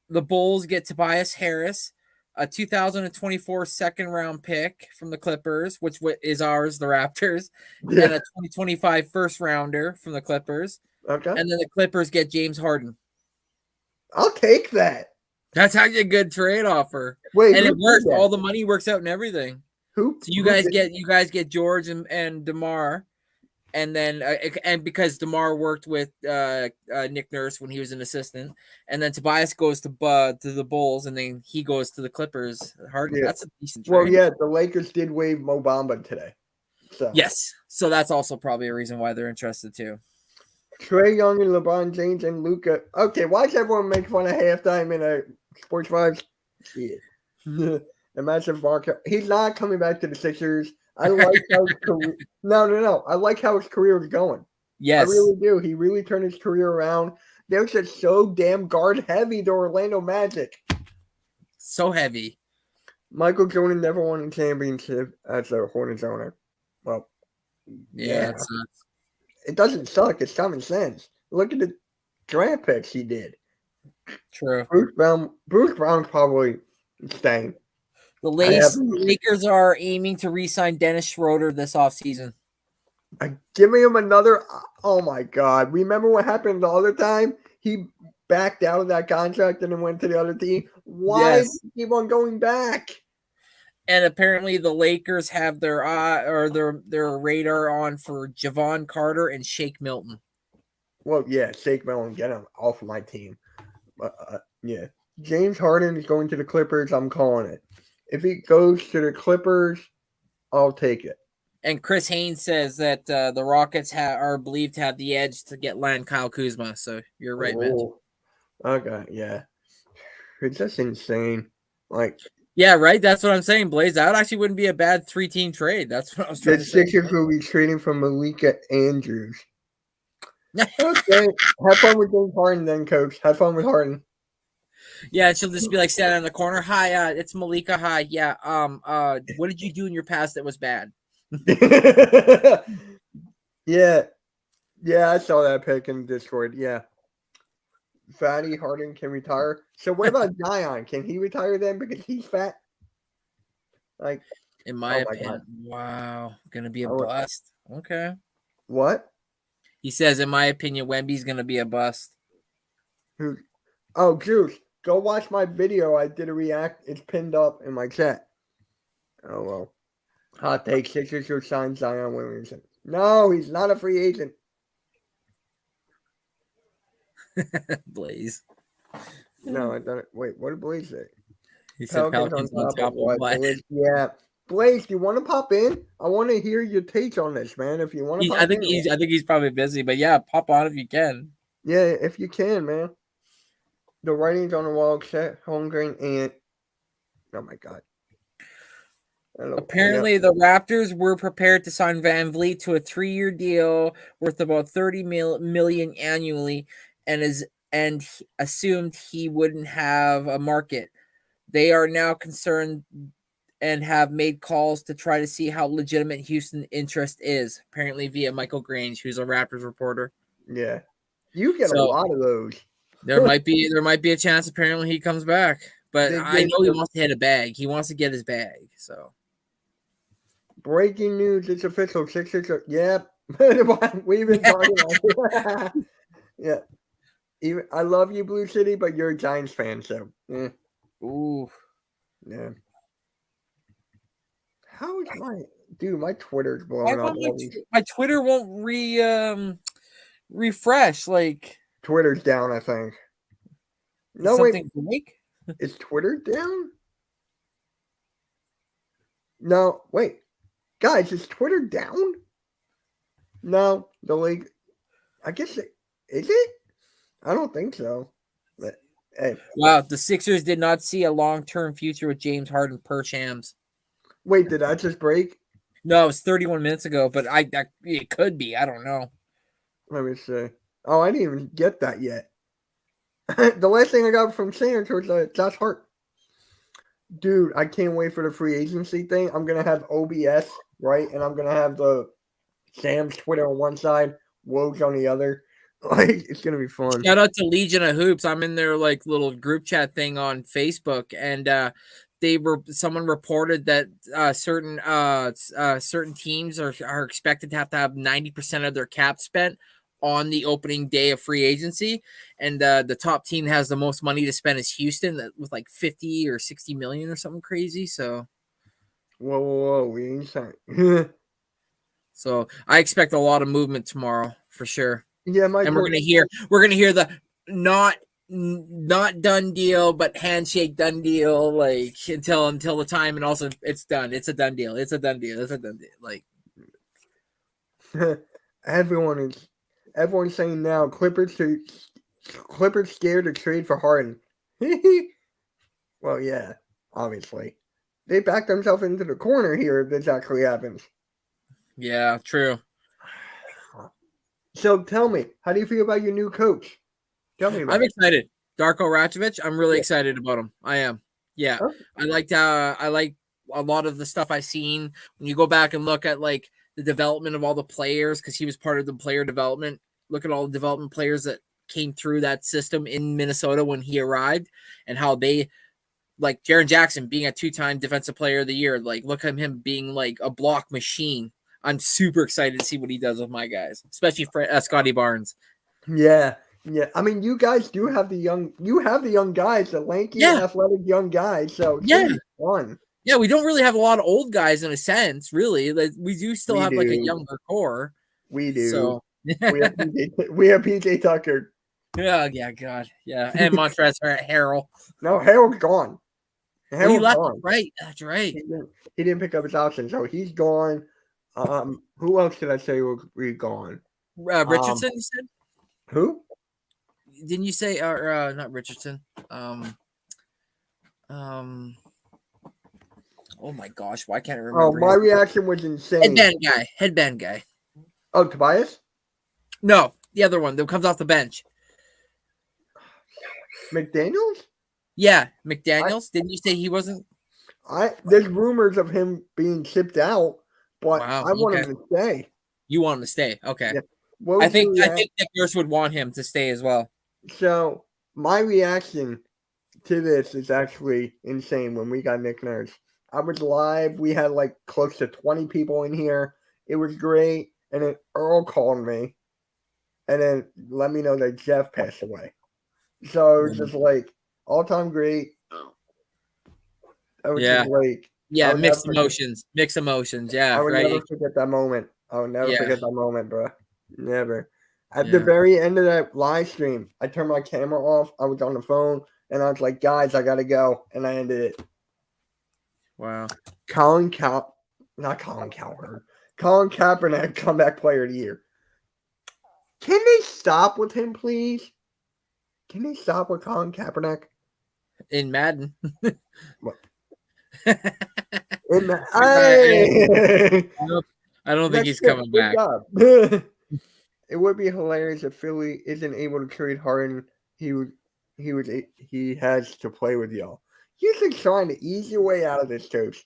The Bulls get Tobias Harris, a 2024 second-round pick from the Clippers, which is ours, the Raptors, and a 2025 first-rounder from the Clippers. Okay. And then the Clippers get James Harden. I'll take that. That's actually a good trade offer. Wait, and it works. All the money works out and everything. Who? So you guys get George and DeMar, and then and because DeMar worked with Nick Nurse when he was an assistant, and then Tobias goes to the Bulls, and then he goes to the Clippers. Harden, that's a decent trade. Well, yeah, the Lakers did waive Mo Bamba today. So. Yes, so that's also probably a reason why they're interested too. Trey Young and LeBron James and Luca. Okay, why does everyone make fun of halftime in a Sports Vibes? Shit. Imagine Barker. He's not coming back to the Sixers. I like how his career. No. I like how his career is going. Yes. I really do. He really turned his career around. They're just so damn guard heavy, the Orlando Magic. So heavy. Michael Jordan never won a championship as a Hornets owner. Well, Yeah. it doesn't suck. It's common sense. Look at the draft picks he did. True. Bruce Brown's probably staying. The Lakers are aiming to re-sign Dennis Schroeder this offseason. Giving him another. Oh my God! Remember what happened the other time? He backed out of that contract and then went to the other team. Why Yes. does he keep on going back? And apparently the Lakers have their radar on for Javon Carter and Shake Milton. Well, yeah, Shake Milton, get him off of my team. Yeah, James Harden is going to the Clippers. I'm calling it. If he goes to the Clippers, I'll take it. And Chris Haynes says that the Rockets are believed to have the edge to get land Kyle Kuzma. So you're right, man. Okay, yeah. It's just insane. Like, yeah, right. That's what I'm saying, Blaze. That actually wouldn't be a bad 3-team trade. That's what I was trying the to say. Sixers will be trading for Malika Andrews. Okay, have fun with James Harden, then, Coach. Have fun with Harden. Yeah, she'll just be like standing in the corner. Hi, it's Malika. Hi, yeah. What did you do in your past that was bad? Yeah, I saw that pic in Discord. Yeah, Fatty Harden can retire. So what about Zion? Can he retire then because he's fat? Like, in my opinion, wow, gonna be a bust. Okay. What? He says, in my opinion, Wemby's gonna be a bust. Who? Oh, Juice, go watch my video. I did a react. It's pinned up in my chat. Oh well. Hot take: Sixers will sign Zion Williamson. No, he's not a free agent. Blaze. No, I don't. Wait, what did Blaze say? He said Pelicans on top of what? Yeah, Blaze, do you want to pop in? I want to hear your take on this, man. If you want to, I think he's probably busy, but yeah, pop on if you can. Yeah, if you can, man. The writing's on the wall. Set Holmgren and oh my God. Apparently, the Raptors were prepared to sign Van Vliet to a 3-year deal worth about $30 million annually, and assumed he wouldn't have a market. They are now concerned and have made calls to try to see how legitimate Houston interest is. Apparently, via Michael Grange, who's a Raptors reporter. Yeah, you get a lot of those. There might be a chance. Apparently, he comes back, but I know he wants to hit a bag. He wants to get his bag. So. Breaking news, it's official. Sixers are, yep. We've been talking about it. Yeah. I love you, Blue City, but you're a Giants fan, so. Yeah. Ooh. Yeah. How is my Twitter's blowing up. My Twitter won't refresh. Like, Twitter's down, I think. No, wait. Is Twitter down? No, wait. Guys, is Twitter down? No, the league. I guess is it? I don't think so. But hey. Wow, the Sixers did not see a long-term future with James Harden per Shams. Wait, did that just break? No, it was 31 minutes ago, but it could be. I don't know. Let me see. Oh, I didn't even get that yet. The last thing I got from Sanders was Josh Hart. Dude, I can't wait for the free agency thing. I'm going to have OBS, right? And I'm going to have the Sam's Twitter on one side, Woj on the other. Like, it's going to be fun. Shout out to Legion of Hoops. I'm in their like little group chat thing on Facebook, and someone reported that certain teams are expected to have 90% of their cap spent on the opening day of free agency, and the top team that has the most money to spend is Houston, with like 50 or 60 million or something crazy. So, whoa, we ain't saying. So I expect a lot of movement tomorrow for sure. Yeah, and we're gonna hear the not done deal, but handshake done deal, like until the time, and also it's done. It's a done deal. It's a done deal. It's a done deal. Like everyone is. everyone's saying now Clippers scared to trade for Harden. Well, yeah, obviously. They backed themselves into the corner here if this actually happens. Yeah, true. So tell me, how do you feel about your new coach? Tell me about I'm it. excited. Darko Rajovic, I'm really excited about him. I am. Yeah. Okay. I like a lot of the stuff I've seen. When you go back and look at like the development of all the players, because he was part of the player development. Look at all the development players that came through that system in Minnesota when he arrived, and how they, like Jaren Jackson being a 2-time defensive player of the year. Like, look at him being like a block machine. I'm super excited to see what he does with my guys, especially for Scotty Barnes. Yeah. I mean, you guys do have the young guys, the lanky, athletic young guys. So it's gonna be fun. Yeah, we don't really have a lot of old guys in a sense, really. Like, we do still have like a younger core. We do. So we have PJ Tucker. Yeah, God. Yeah. And Montrezl Harrell. No, Harold's gone. He left. Right. That's right. He didn't pick up his option, so he's gone. Who else did I say will be gone? Richardson, you said? Who? Didn't you say not Richardson? Oh my gosh, why can't I remember? Oh, my reaction was insane. Headband guy. Oh, Tobias? No, the other one that comes off the bench. McDaniels? Yeah, McDaniels. Didn't you say he wasn't? There's rumors of him being shipped out, but Wow, I want him to stay. You want him to stay? Okay. Yeah. I think Nick Nurse would want him to stay as well. So my reaction to this is actually insane. When we got Nick Nurse, I was live. We had like close to 20 people in here. It was great. And then Earl called me and then let me know that Jeff passed away. So it was just like all-time great. I was just like, mixed emotions. Yeah, I would right. never forget that moment. I would never forget that moment, bro. Never. At Yeah. the very end of that live stream, I turned my camera off. I was on the phone, and I was like, guys, I got to go. And I ended it. Wow. Colin Kaepernick, comeback player of the year. Can they stop with him, please? Can they stop with Colin Kaepernick? In Madden. I don't think he's coming back. It would be hilarious if Philly isn't able to trade Harden. He has to play with y'all. You're just trying to ease your way out of this, coach.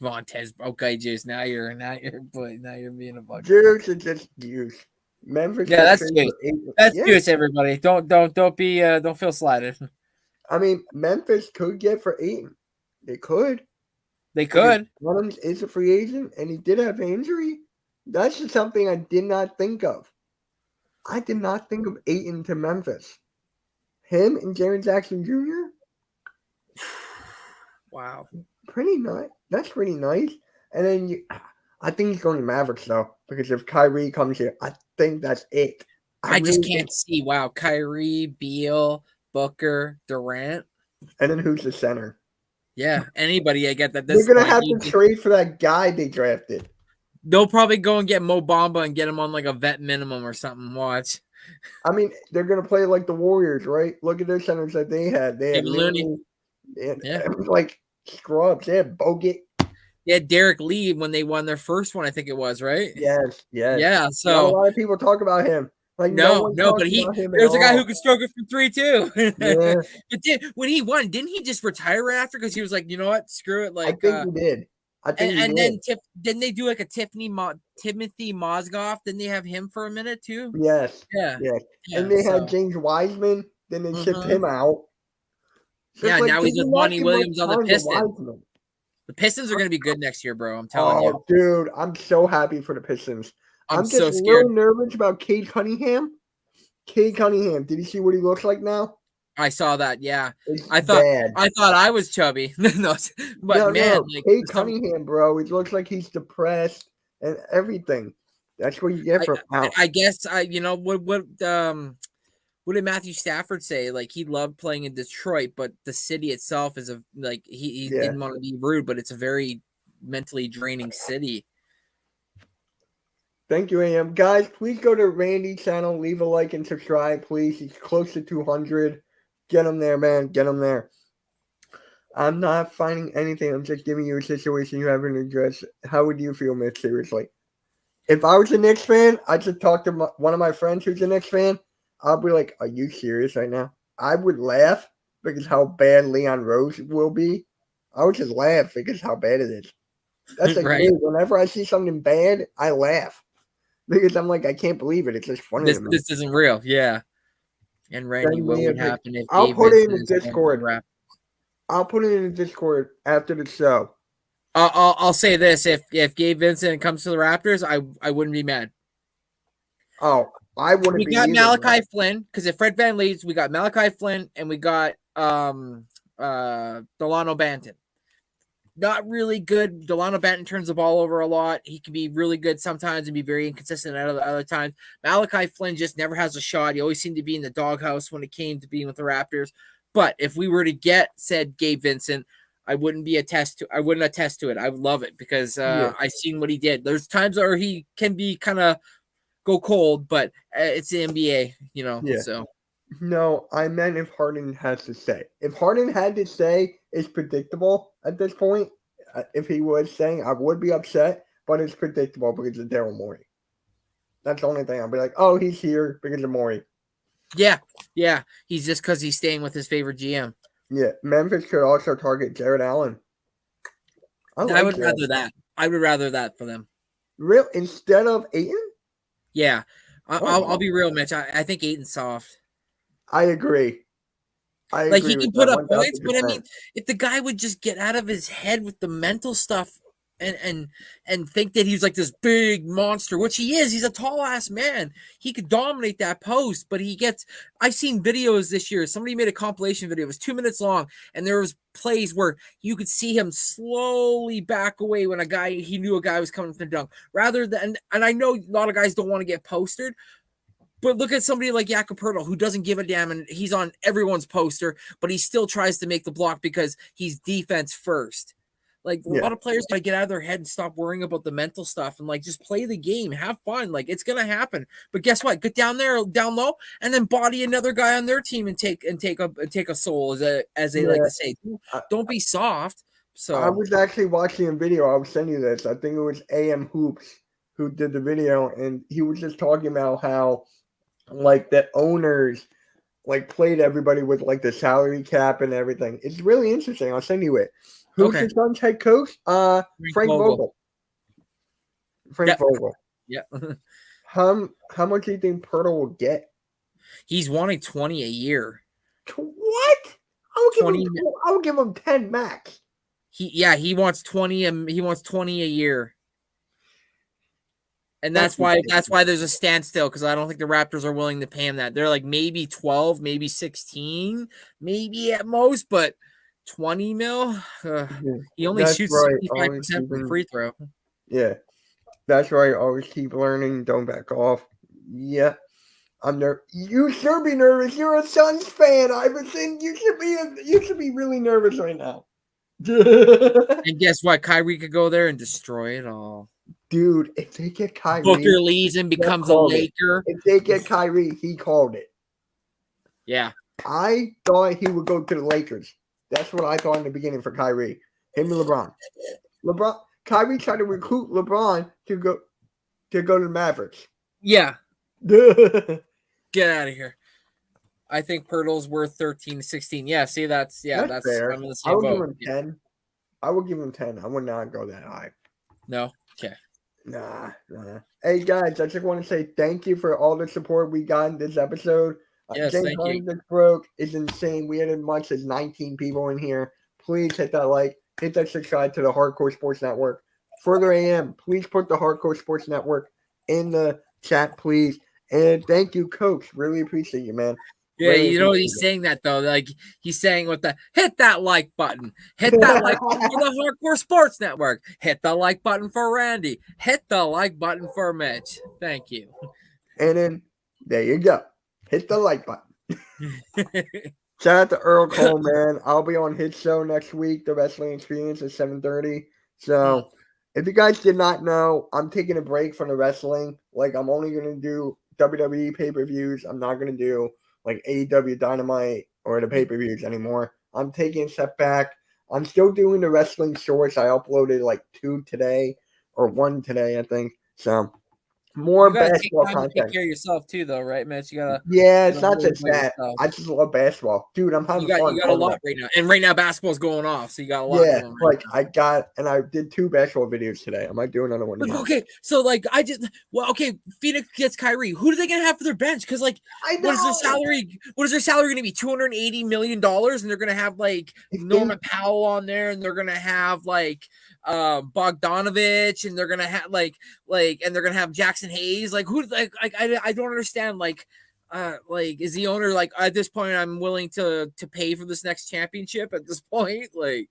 Vontez, okay, Juice. Now you're being a bug. Juice is just juice. Memphis. Yeah, that's Juice. That's Juice. Everybody, don't feel slighted. I mean, Memphis could get for Ayton. They could. Adams is a free agent, and he did have an injury. That's just something I did not think of. I did not think of Ayton to Memphis. Him and Jaren Jackson Jr. Wow. Pretty nice. That's pretty nice. And then I think he's going to Mavericks, though, because if Kyrie comes here, I think that's it. I just can't see. Wow. Kyrie, Beal, Booker, Durant. And then who's the center? Yeah, anybody. I get that. They're going to have to trade for that guy they drafted. They'll probably go and get Mo Bamba and get him on like a vet minimum or something. Watch. I mean, they're going to play like the Warriors, right? Look at their centers that they had. They had Looney. Like scrubs. They had Bogut. Yeah, Derek Lee when they won their first one, I think it was, right? Yes. Yeah, so not a lot of people talk about him. Like no, but there's a guy who can stroke it from 3 too. Yeah. But when he won, didn't he just retire right after? Because he was like, you know what, screw it. Like, I think he did. And then didn't they do like a Timothy Mozgov? Didn't they have him for a minute too? Yes. Yeah. And they had James Wiseman. Then they shipped him out. So now he's with Monty Williams on the Pistons. The Pistons are going to be good next year, bro. I'm telling you. Dude, I'm so happy for the Pistons. I'm just so scared. A little nervous about Cade Cunningham. Did you see what he looks like now? I saw that. Yeah, I thought I was chubby. Cade Cunningham, bro. It looks like he's depressed and everything. That's what you get for. I guess what did Matthew Stafford say? Like he loved playing in Detroit, but the city itself is he didn't want to be rude, but it's a very mentally draining city. Thank you, AM. Guys, please go to Randy's channel, leave a like and subscribe, please. He's close to 200. Get him there, man. Get him there. I'm not finding anything. I'm just giving you a situation you haven't addressed. How would you feel, Mitch? Seriously. If I was a Knicks fan, I'd just talk to one of my friends who's a Knicks fan. I'll be like, are you serious right now? I would laugh because how bad Leon Rose will be. I would just laugh because how bad it is. That's like Right. me. Whenever I see something bad, I laugh. Because I'm like, I can't believe it. It's just funny to me. This isn't real. Yeah. And Randy, Send what me a would pic. happen if I'll Gabe put it in the Vincent is Discord. wrapped? I'll put it in the Discord after the show. I'll say this: if Gabe Vincent comes to the Raptors, I wouldn't be mad. Oh, I wouldn't We be got either, Malachi man. Flynn, because if Fred Van leaves, we got Malachi Flynn and we got Delano Banton. Not really good. Delano Banton turns the ball over a lot. He can be really good sometimes and be very inconsistent at other times. Malachi Flynn just never has a shot. He always seemed to be in the doghouse when it came to being with the Raptors. But if we were to get said Gabe Vincent, I wouldn't attest to it. I would love it because I've seen what he did. There's times where he can be kind of go cold, but it's the NBA, you know. Yeah. So No, I meant if Harden has to say. If Harden had to say, it's predictable at this point. If he was saying, I would be upset, but it's predictable because of Daryl Morey. That's the only thing. I'll be like, oh, he's here because of Morey. yeah, he's just because he's staying with his favorite GM. Yeah, Memphis could also target Jared Allen. I would rather that. I would rather that for them. Real instead of Ayton? Yeah, I'll be real, Mitch. I think Ayton's soft. I agree. Like he can put up points, but I 1000%. mean, if the guy would just get out of his head with the mental stuff and think that he's like this big monster, which he is. He's a tall ass man. He could dominate that post, but he gets. I've seen videos this year. Somebody made a compilation video. It was 2 minutes long, and there was plays where you could see him slowly back away when he knew a guy was coming from the dunk. Rather than, and I know a lot of guys don't want to get posted. But look at somebody like Jakob Poeltl who doesn't give a damn, and he's on everyone's poster, but he still tries to make the block because he's defense first. Like a lot of players gotta get out of their head and stop worrying about the mental stuff and like just play the game, have fun. Like it's gonna happen. But guess what? Get down there, down low, and then body another guy on their team and take a soul, as they like to say. Don't be soft. So I was actually watching a video. I will send you this. I think it was AM Hoops who did the video, and he was just talking about how like the owners like played everybody with like the salary cap and everything. It's really interesting. I'll send you it. Who's the Suns head coach? Frank Vogel. Frank Vogel. Yeah. How much do you think Poeltl will get? He's wanting 20 a year. What? I would give him 10 max. He wants 20. He wants 20 a year. And that's why there's a standstill, because I don't think the Raptors are willing to pay him that. They're like maybe 12, maybe 16, maybe at most, but 20 mil. He only shoots 65% from free throw. Yeah, that's right. Always keep learning. Don't back off. Yeah, I'm nervous. You should be nervous. You're a Suns fan, Iverson. You should be really nervous right now. And guess what? Kyrie could go there and destroy it all. Dude, if they get Kyrie, Booker leaves and becomes a Laker. If they get Kyrie, he called it. Yeah. I thought he would go to the Lakers. That's what I thought in the beginning for Kyrie. Him and LeBron. Kyrie tried to recruit LeBron to go to the Mavericks. Yeah. Get out of here. I think Poeltl's worth 13 to 16. Yeah, see, that's fair. I'm in the I same would boat. give him 10. I would give him 10. I would not go that high. No? Okay. Nah. Hey guys, I just want to say thank you for all the support we got in this episode. Yes, James thank you. Broke is insane. We had as much as 19 people in here. Please hit that like, hit that subscribe to the Hardcore Sports Network. Further AM, please put the Hardcore Sports Network in the chat, please. And thank you, Coach. Really appreciate you, man. Yeah, Really you know he's saying that though. Like he's saying with the hit that like button, hit that like button for the Hardcore Sports Network, hit the like button for Randy, hit the like button for Mitch. Thank you. And then there you go. Hit the like button. Shout out to Earl Cole, man. I'll be on his show next week, The Wrestling Experience at 7:30. So If you guys did not know, I'm taking a break from the wrestling. Like, I'm only going to do WWE pay-per-views. I'm not going to do, like, AEW Dynamite or the pay-per-views anymore. I'm taking a step back. I'm still doing the wrestling shorts. I uploaded, like, 2 today or 1 today, I think. So, more You gotta take basketball time to take content. care of yourself too, though, right, Mitch? Yeah, it's gotta not worry just about that. yourself. I just love basketball. Dude, I'm having fun. You got a lot right now, and right now basketball's going off, so you got a lot Yeah, going. like, I did 2 basketball videos today. I might do another one tomorrow. Okay, so like Phoenix gets Kyrie. Who are they gonna have for their bench? Because like, I what is their know. salary? What is their salary gonna be? $280 million, and they're gonna have like If they- Norman Powell on there, and they're gonna have like Bogdanovich, and they're gonna have and they're gonna have Jackson Hayes. Like who? I don't understand. Like is the owner like at this point? I'm willing to pay for this next championship at this point. Like,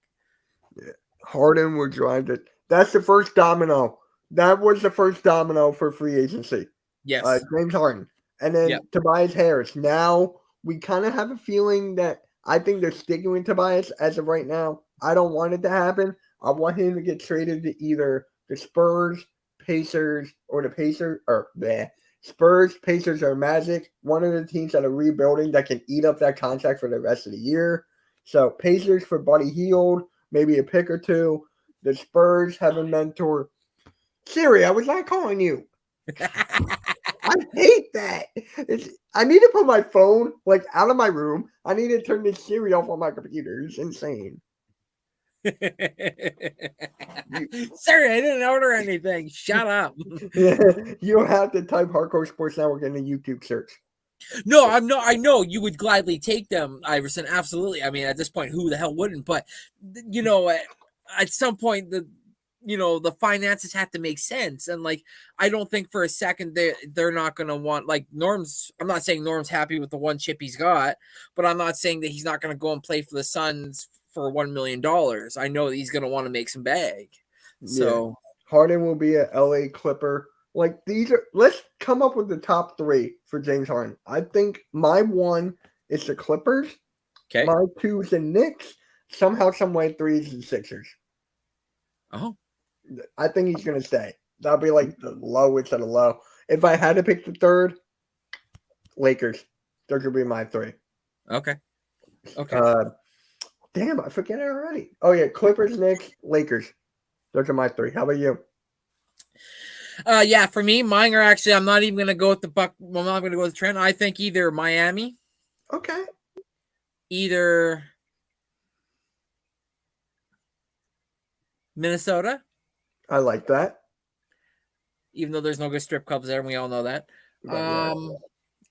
Harden will drive it. That's the first domino. That was the first domino for free agency. yes, James Harden. And then Yep. Tobias Harris. Now we kind of have a feeling that I think they're sticking with Tobias as of right now. I don't want it to happen. I want him to get traded to either the Spurs, Pacers, or the Spurs, Pacers, or Magic. One of the teams that are rebuilding that can eat up that contract for the rest of the year. So Pacers for Buddy Hield, maybe a pick or 2. The Spurs have a mentor. Siri, I was not calling you. I hate that. I need to put my phone like out of my room. I need to turn this Siri off on my computer. It's insane. Sorry, I didn't order anything. Shut up. You don't have to type Hardcore Sports Network in the YouTube search. No, I'm not. I know you would gladly take them, Iverson. Absolutely. I mean, at this point, who the hell wouldn't? But you know, at some point, the finances have to make sense. And like, I don't think for a second they're not going to want like Norm's. I'm not saying Norm's happy with the one chip he's got, but I'm not saying that he's not going to go and play for the Suns for $1 million. I know that he's going to want to make some bag. So Harden will be a LA Clipper. Like let's come up with the top 3 for James Harden. I think my 1 is the Clippers. okay. My 2 is the Knicks. Somehow, some way, 3 is the Sixers. Oh, I think he's gonna stay. That'll be like the lowest of the low. If I had to pick the 3rd, Lakers. Those would be my 3. okay. Okay. Damn, I forget it already. Oh yeah, Clippers, Knicks, Lakers. Those are my 3. How about you? Yeah, for me, mine are actually. I'm not even gonna go with the Buck. Well, I'm not gonna go with the trend. I think either Miami, Okay. either Minnesota, I like that. even though there's no good strip clubs there, and we all know that. Right.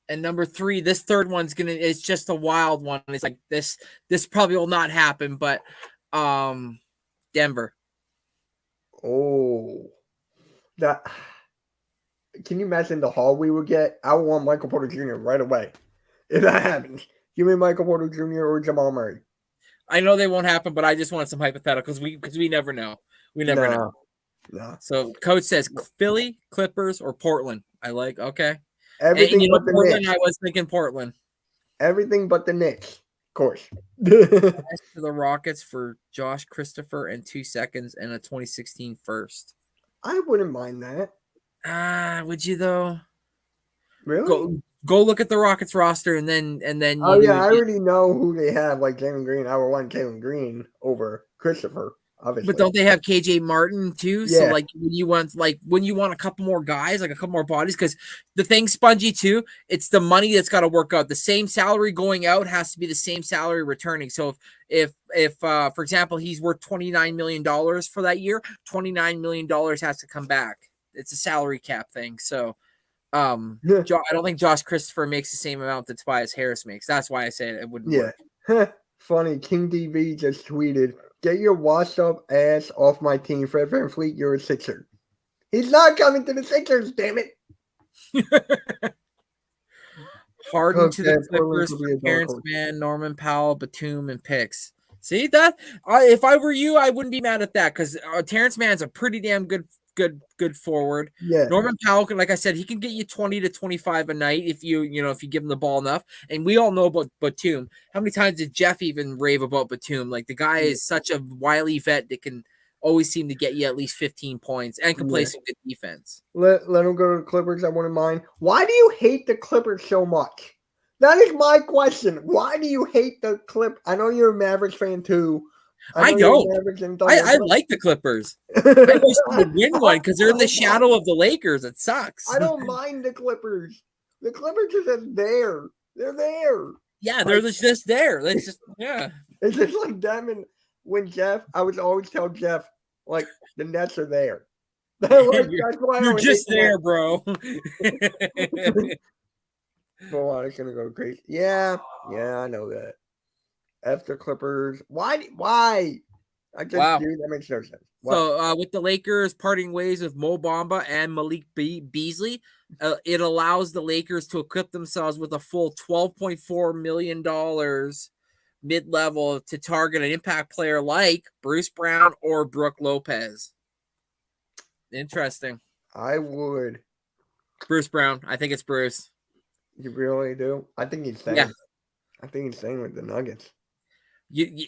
And number 3, this third one's it's just a wild one. It's like this probably will not happen, but Denver. Oh, that. Can you imagine the haul we would get? I would want Michael Porter Jr. right away. If that happens, give me Michael Porter Jr. or Jamal Murray. I know they won't happen, but I just want some hypotheticals because we never know. We never know. No. So coach says Philly, Clippers, or Portland. I like okay. Everything but the Portland. Knicks. I was thinking Portland. Everything but the Knicks, of course. To the Rockets for Josh Christopher and 2 seconds and a 2016 first. I wouldn't mind that. Would you though? Really? Go look at the Rockets roster and then. Oh yeah, I already know who they have. Like Jalen Green, I would want Jalen Green over Christopher, obviously. But don't they have KJ Martin too? Yeah. So like when you want a couple more guys, like a couple more bodies, because the thing, Spongy too, it's the money that's got to work out. The same salary going out has to be the same salary returning. So if for example he's worth $29 million for that year, $29 million has to come back. It's a salary cap thing. So I don't think Josh Christopher makes the same amount that Tobias Harris makes. That's why I say it wouldn't work. Funny. King DV just tweeted, "Get your washed up ass off my team, Fred VanVleet. You're a Sixer." He's not coming to the Sixers, damn it. Harden to the Clippers, Terrence Mann, Norman Powell, Batum, and picks. See that? If I were you, I wouldn't be mad at that because Terrence Mann's a pretty damn good forward. Yeah. Norman Powell can, like I said, he can get you 20 to 25 a night if you give him the ball enough. And we all know about Batum. How many times did Jeff even rave about Batum? Like the guy is such a wily vet that can always seem to get you at least 15 points and can play Yeah. some good defense. Let them go to the Clippers. I wouldn't mind. Why do you hate the Clippers so much? That is my question. Why do you hate the Clip? I know you're a Mavericks fan too. I know you're a don't. Mavericks and I like the Clippers. I wish they would win one because they're in the shadow of the Lakers. It sucks. I don't mind the Clippers. The Clippers are just there. They're there. Yeah, they're just there. It's just It's just like them and when Jeff, I would always tell Jeff, like, the Nets are there. Like, that's why I You're always just hate there, them. bro. Well, it's gonna go crazy. Yeah, I know that. After Clippers, why? I just Wow. do that makes no sense. What? So with the Lakers parting ways with Mo Bamba and Malik Beasley, it allows the Lakers to equip themselves with a full $12.4 million mid-level to target an impact player like Bruce Brown or Brooke Lopez. Interesting. I would. Bruce Brown. I think it's Bruce. You really do? I think he's staying. Yeah. I think he's staying with the Nuggets. You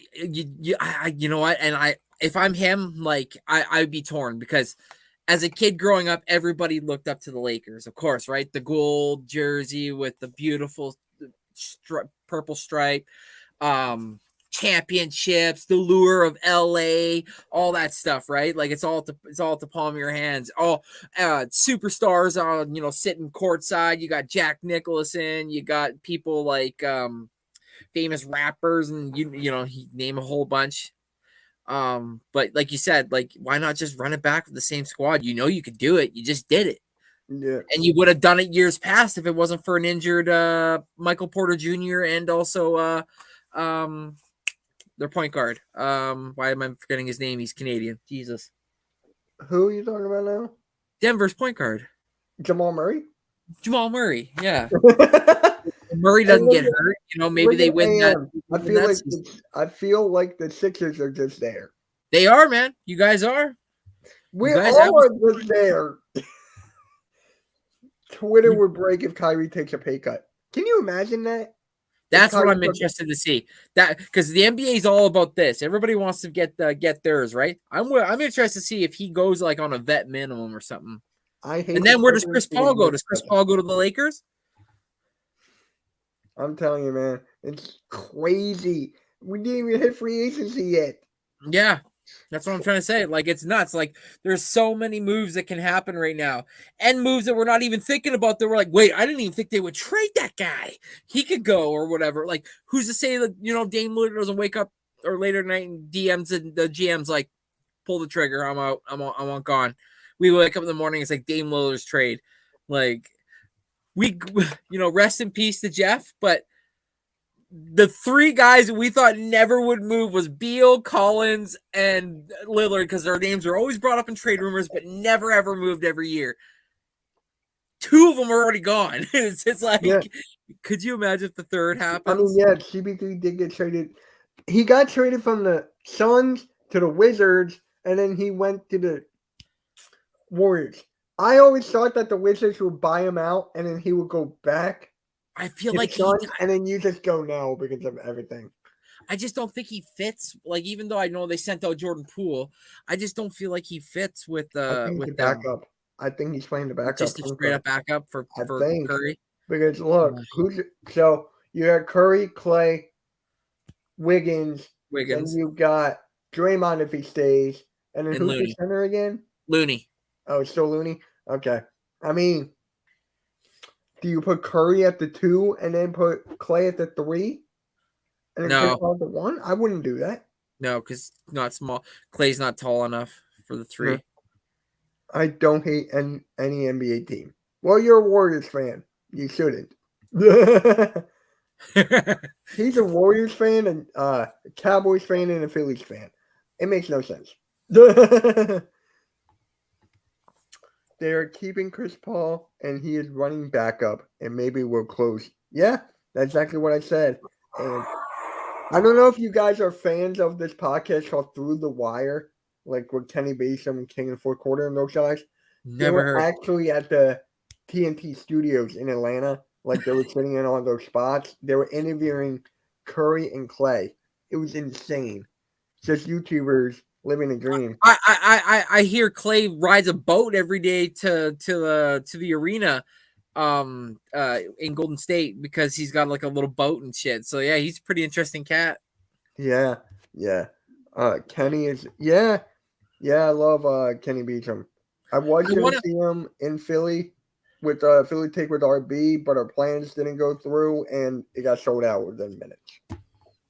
know what? And if I'm him, like I'd be torn because as a kid growing up, everybody looked up to the Lakers, of course, right? The gold jersey with the beautiful purple stripe, championships, the lure of LA, all that stuff, right? Like it's all at the palm of your hands. All superstars on, sitting courtside. You got Jack Nicholson, you got people like famous rappers, and he name a whole bunch. But like you said, like why not just run it back with the same squad? You could do it. You just did it. Yeah. And you would have done it years past if it wasn't for an injured Michael Porter Jr. and also their point guard. Why am I forgetting his name? He's Canadian. Jesus. Who are you talking about now? Denver's point guard. Jamal Murray? Jamal Murray. Yeah. Murray doesn't get hurt. Maybe they win that. I feel like the Sixers are just there. They are, man. You guys are. We all are just there. Twitter would break if Kyrie takes a pay cut. Can you imagine that? That's what I'm interested to see. That because the NBA is all about this. Everybody wants to get theirs, right? I'm interested to see if he goes like on a vet minimum or something. And then where does Chris Paul go? Does Chris Paul go to the Lakers? I'm telling you, man, it's crazy. We didn't even hit free agency yet. Yeah, that's what I'm trying to say. Like, it's nuts. Like, there's so many moves that can happen right now, and moves that we're not even thinking about. That we're like, wait, I didn't even think they would trade that guy. He could go or whatever. Like, who's to say that Dame Lillard doesn't wake up or later tonight and DMs and the GM's like, pull the trigger. I'm out. I'm gone. We wake up in the morning. It's like Dame Lillard's trade. Like. We, rest in peace to Jeff, but the three guys that we thought never would move was Beal, Collins, and Lillard because their names were always brought up in trade rumors, but never ever moved every year. Two of them are already gone. It's like, could you imagine if the third happens? I mean, yeah, CP3 did get traded. He got traded from the Suns to the Wizards, and then he went to the Warriors. I always thought that the Wizards would buy him out, and then he would go back. I feel to like the Suns, and then you just go now because of everything. I just don't think he fits. Like, even though I know they sent out Jordan Poole, I just don't feel like he fits with the backup. I think he's playing the backup. Just a straight up backup for Curry. Because look, so you got Curry, Clay, Wiggins. And you got Draymond if he stays, and then who's Looney. the center again? Looney. Oh, it's still Looney? Okay. I mean, do you put Curry at the 2 and then put Clay at the 3? And then Chris Paul at the 1? I wouldn't do that. No, because not small. Clay's not tall enough for the 3. I don't hate any NBA team. Well, you're a Warriors fan. You shouldn't. He's a Warriors fan and a Cowboys fan and a Phillies fan. It makes no sense. They're keeping Chris Paul, and he is running backup, and maybe we'll close. Yeah, that's exactly what I said. And I don't know if you guys are fans of this podcast called Through the Wire, like with Kenny Basom and King in the Fourth Quarter and those guys. They were actually at the TNT studios in Atlanta. Like, they were sitting in all those spots. They were interviewing Curry and Clay. It was insane. Just YouTubers living the dream. I hear Clay rides a boat every day to the arena in Golden State because he's got like a little boat and shit. So yeah, he's a pretty interesting cat. Yeah, yeah. Kenny is yeah. I love Kenny Beecham. I was going to see him in Philly with Philly take with RB, but our plans didn't go through and it got sold out within minutes.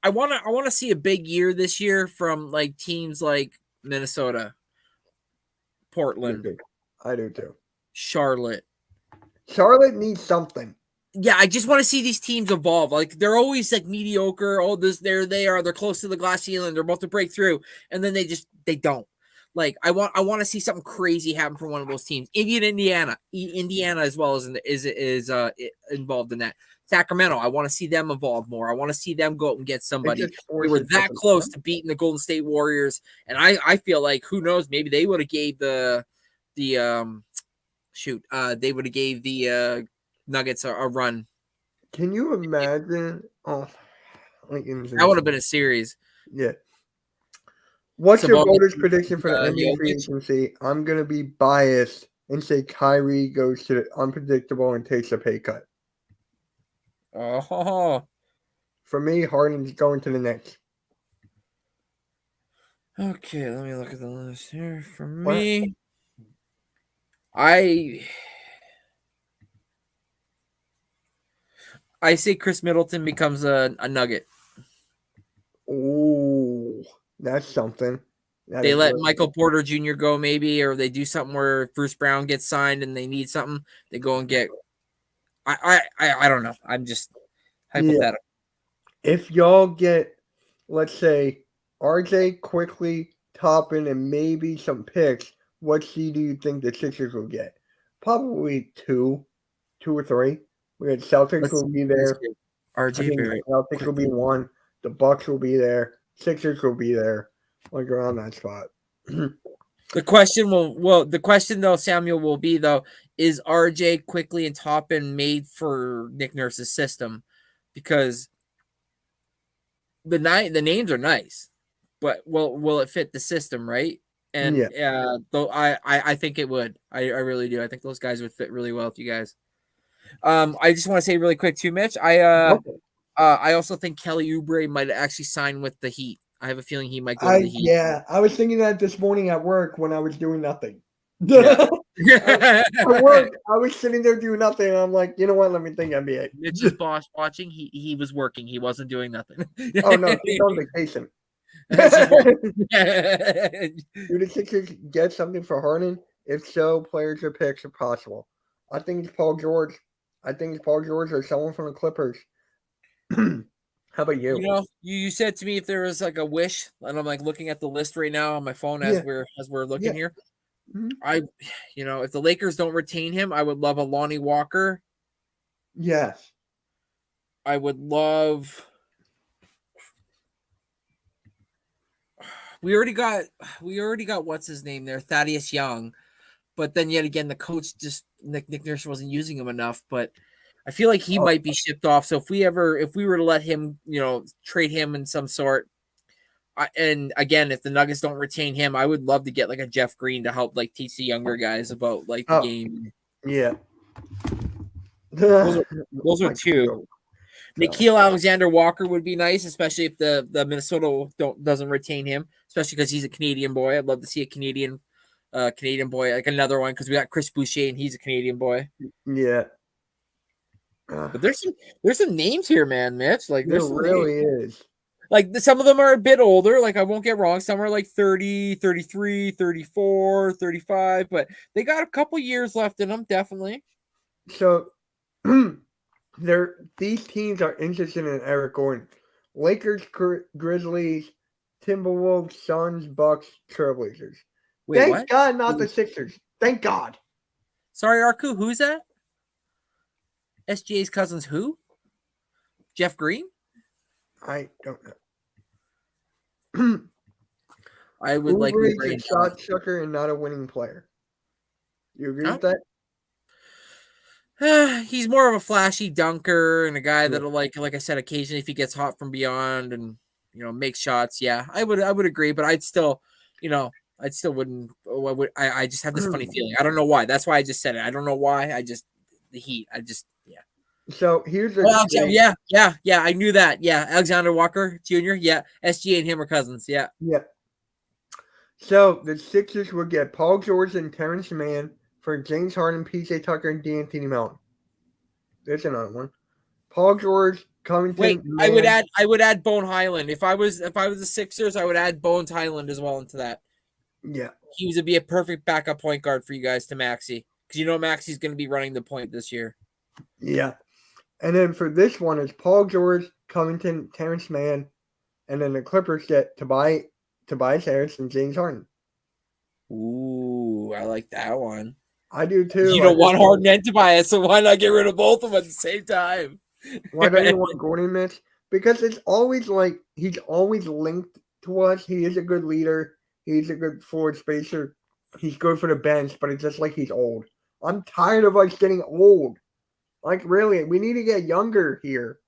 I want to see a big year this year from like teams like Minnesota, Portland. I do too. Charlotte. Charlotte needs something. Yeah, I just want to see these teams evolve. Like they're always like mediocre. Oh, they are. They're close to the glass ceiling. They're about to break through, and then they don't. Like I want to see something crazy happen for one of those teams. Indiana as well is involved in that. Sacramento, I want to see them evolve more. I want to see them go out and get somebody. We were that close to beating the Golden State Warriors, and I feel like who knows, maybe they would have gave the Nuggets a run. Can you imagine? Oh, that would have been a series. Yeah. What's your voters' prediction for the NBA free agency? I'm going to be biased and say Kyrie goes to the unpredictable and takes a pay cut. Oh. For me, Harden's going to the Knicks. Okay, let me look at the list here. For me, I say Chris Middleton becomes a Nugget. Oh, that's something. They let Michael Porter Jr. go maybe, or they do something where Bruce Brown gets signed and they need something. They go and get. I don't know. I'm just hypothetical. Yeah. If y'all get, let's say, RJ Quickly, Toppin, and maybe some picks, what seed do you think the Sixers will get? Probably two or three. We had Celtics will be there. RJ Barrett. Celtics will be one. The Bucks will be there. Sixers will be there. Like around that spot. The question though, Samuel, will be though, is RJ Quickly and Toppin made for Nick Nurse's system? Because the names are nice, but will it fit the system, right? And though I think it would. I really do. I think those guys would fit really well with you guys. I just want to say really quick too, Mitch. I also think Kelly Oubre might actually sign with the Heat. I have a feeling he might go to the Heat. Yeah, I was thinking that this morning at work when I was doing nothing. Yeah. At work, I was sitting there doing nothing. And I'm like, you know what? Let me think NBA. Mitch's boss watching. He was working. He wasn't doing nothing. Oh no, he's on vacation. Do the Sixers get something for Harden? If so, players or picks if possible. I think it's Paul George. Or someone from the Clippers. How about you? You know, you said to me if there was like a wish, and I'm like looking at the list right now on my phone as we're looking here. Mm-hmm. If the Lakers don't retain him, I would love a Lonnie Walker. Yes. I would love. We already got what's his name there, Thaddeus Young, but then yet again the coach just Nick Nurse wasn't using him enough, but. I feel like he might be shipped off. So if we were to let him, trade him in some sort, and again, if the Nuggets don't retain him, I would love to get like a Jeff Green to help like teach the younger guys about like the game. Yeah, those are two. Nickeil Alexander-Walker would be nice, especially if the Minnesota doesn't retain him, especially because he's a Canadian boy. I'd love to see a Canadian boy, like another one, because we got Chris Boucher and he's a Canadian boy. Yeah. But there's some names here, man, Mitch. Like there really is. Like some of them are a bit older, like I won't get wrong. Some are like 30, 33, 34, 35, but they got a couple years left in them, definitely. So these teams are interested in Eric Gordon. Lakers, Grizzlies, Timberwolves, Suns, Bucks, Trailblazers. Thank God not the Sixers. Thank God. Sorry, Arku, who's that? SGA's cousins who? Jeff Green? I don't know. I would like a shot chucker and not a winning player. You agree with that? He's more of a flashy dunker and a guy that'll like I said, occasionally if he gets hot from beyond and makes shots. Yeah, I would agree, but I'd still, I still wouldn't. I just have this funny feeling. I don't know why. That's why I just said it. I don't know why. The Heat. yeah. So here's the Well, thing. yeah. I knew that. Yeah, Alexander Walker Jr. Yeah, SGA and him are cousins. Yeah. Yeah. So the Sixers will get Paul George and Terrence Mann for James Harden, PJ Tucker, and D'Anthony Melton. There's another one. Paul George, Covington. Wait, Mann. I would add Bone Highland. If I was the Sixers, I would add Bones Highland as well into that. Yeah. He would be a perfect backup point guard for you guys to Maxey, because Maxey's going to be running the point this year. Yeah. And then for this one, it's Paul George, Covington, Terrence Mann, and then the Clippers get Tobias Harris and James Harden. Ooh, I like that one. I do too. You don't want Harden and Tobias, so why not get rid of both of them at the same time? Why don't you want Gordon, Mitch? Because it's always like he's always linked to us. He is a good leader. He's a good forward spacer. He's good for the bench, but it's just like he's old. I'm tired of us getting old. Like, really, we need to get younger here.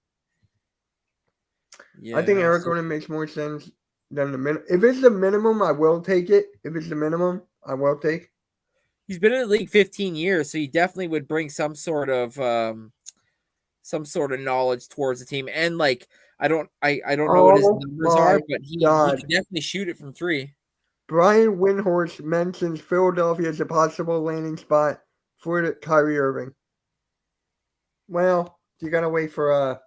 Yeah, I think Eric Gordon makes more sense than the minimum. If it's the minimum, I will take it. If it's the minimum, I will take. He's been in the league 15 years, so he definitely would bring some sort of knowledge towards the team. And like, I don't know what his numbers are, but he can definitely shoot it from three. Brian Windhorst mentions Philadelphia as a possible landing spot for Kyrie Irving. Well, you gotta wait for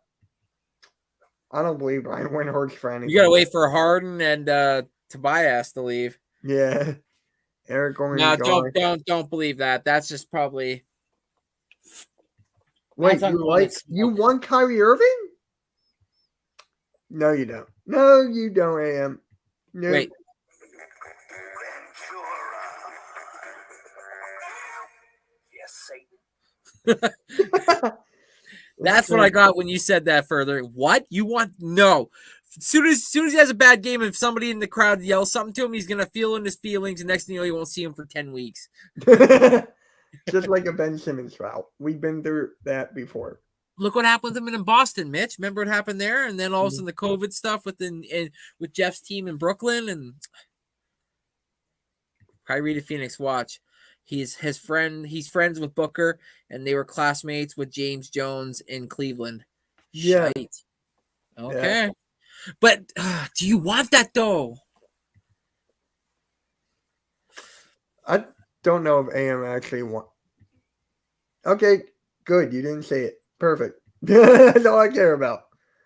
I don't believe Brian Windhorst for anything. You gotta wait for Harden and Tobias to leave. Yeah, Eric Gordon. No, don't believe that. That's just probably. Wait, you want Kyrie Irving? No, you don't. No, you don't, AM. No. Wait. That's what I got when you said that further. What? You want no. As soon as he has a bad game, if somebody in the crowd yells something to him, he's gonna feel in his feelings, and next thing you know, you won't see him for 10 weeks. Just like a Ben Simmons route. We've been through that before. Look what happened to him in Boston, Mitch. Remember what happened there? And then all of a sudden the COVID stuff with Jeff's team in Brooklyn, and Kyrie to Phoenix. Watch. He's friends with Booker, and they were classmates with James Jones in Cleveland. Yeah. Shite. Okay. Yeah. But do you want that though? I don't know if AM actually wants. Okay, good. You didn't say it. Perfect. That's all I care about.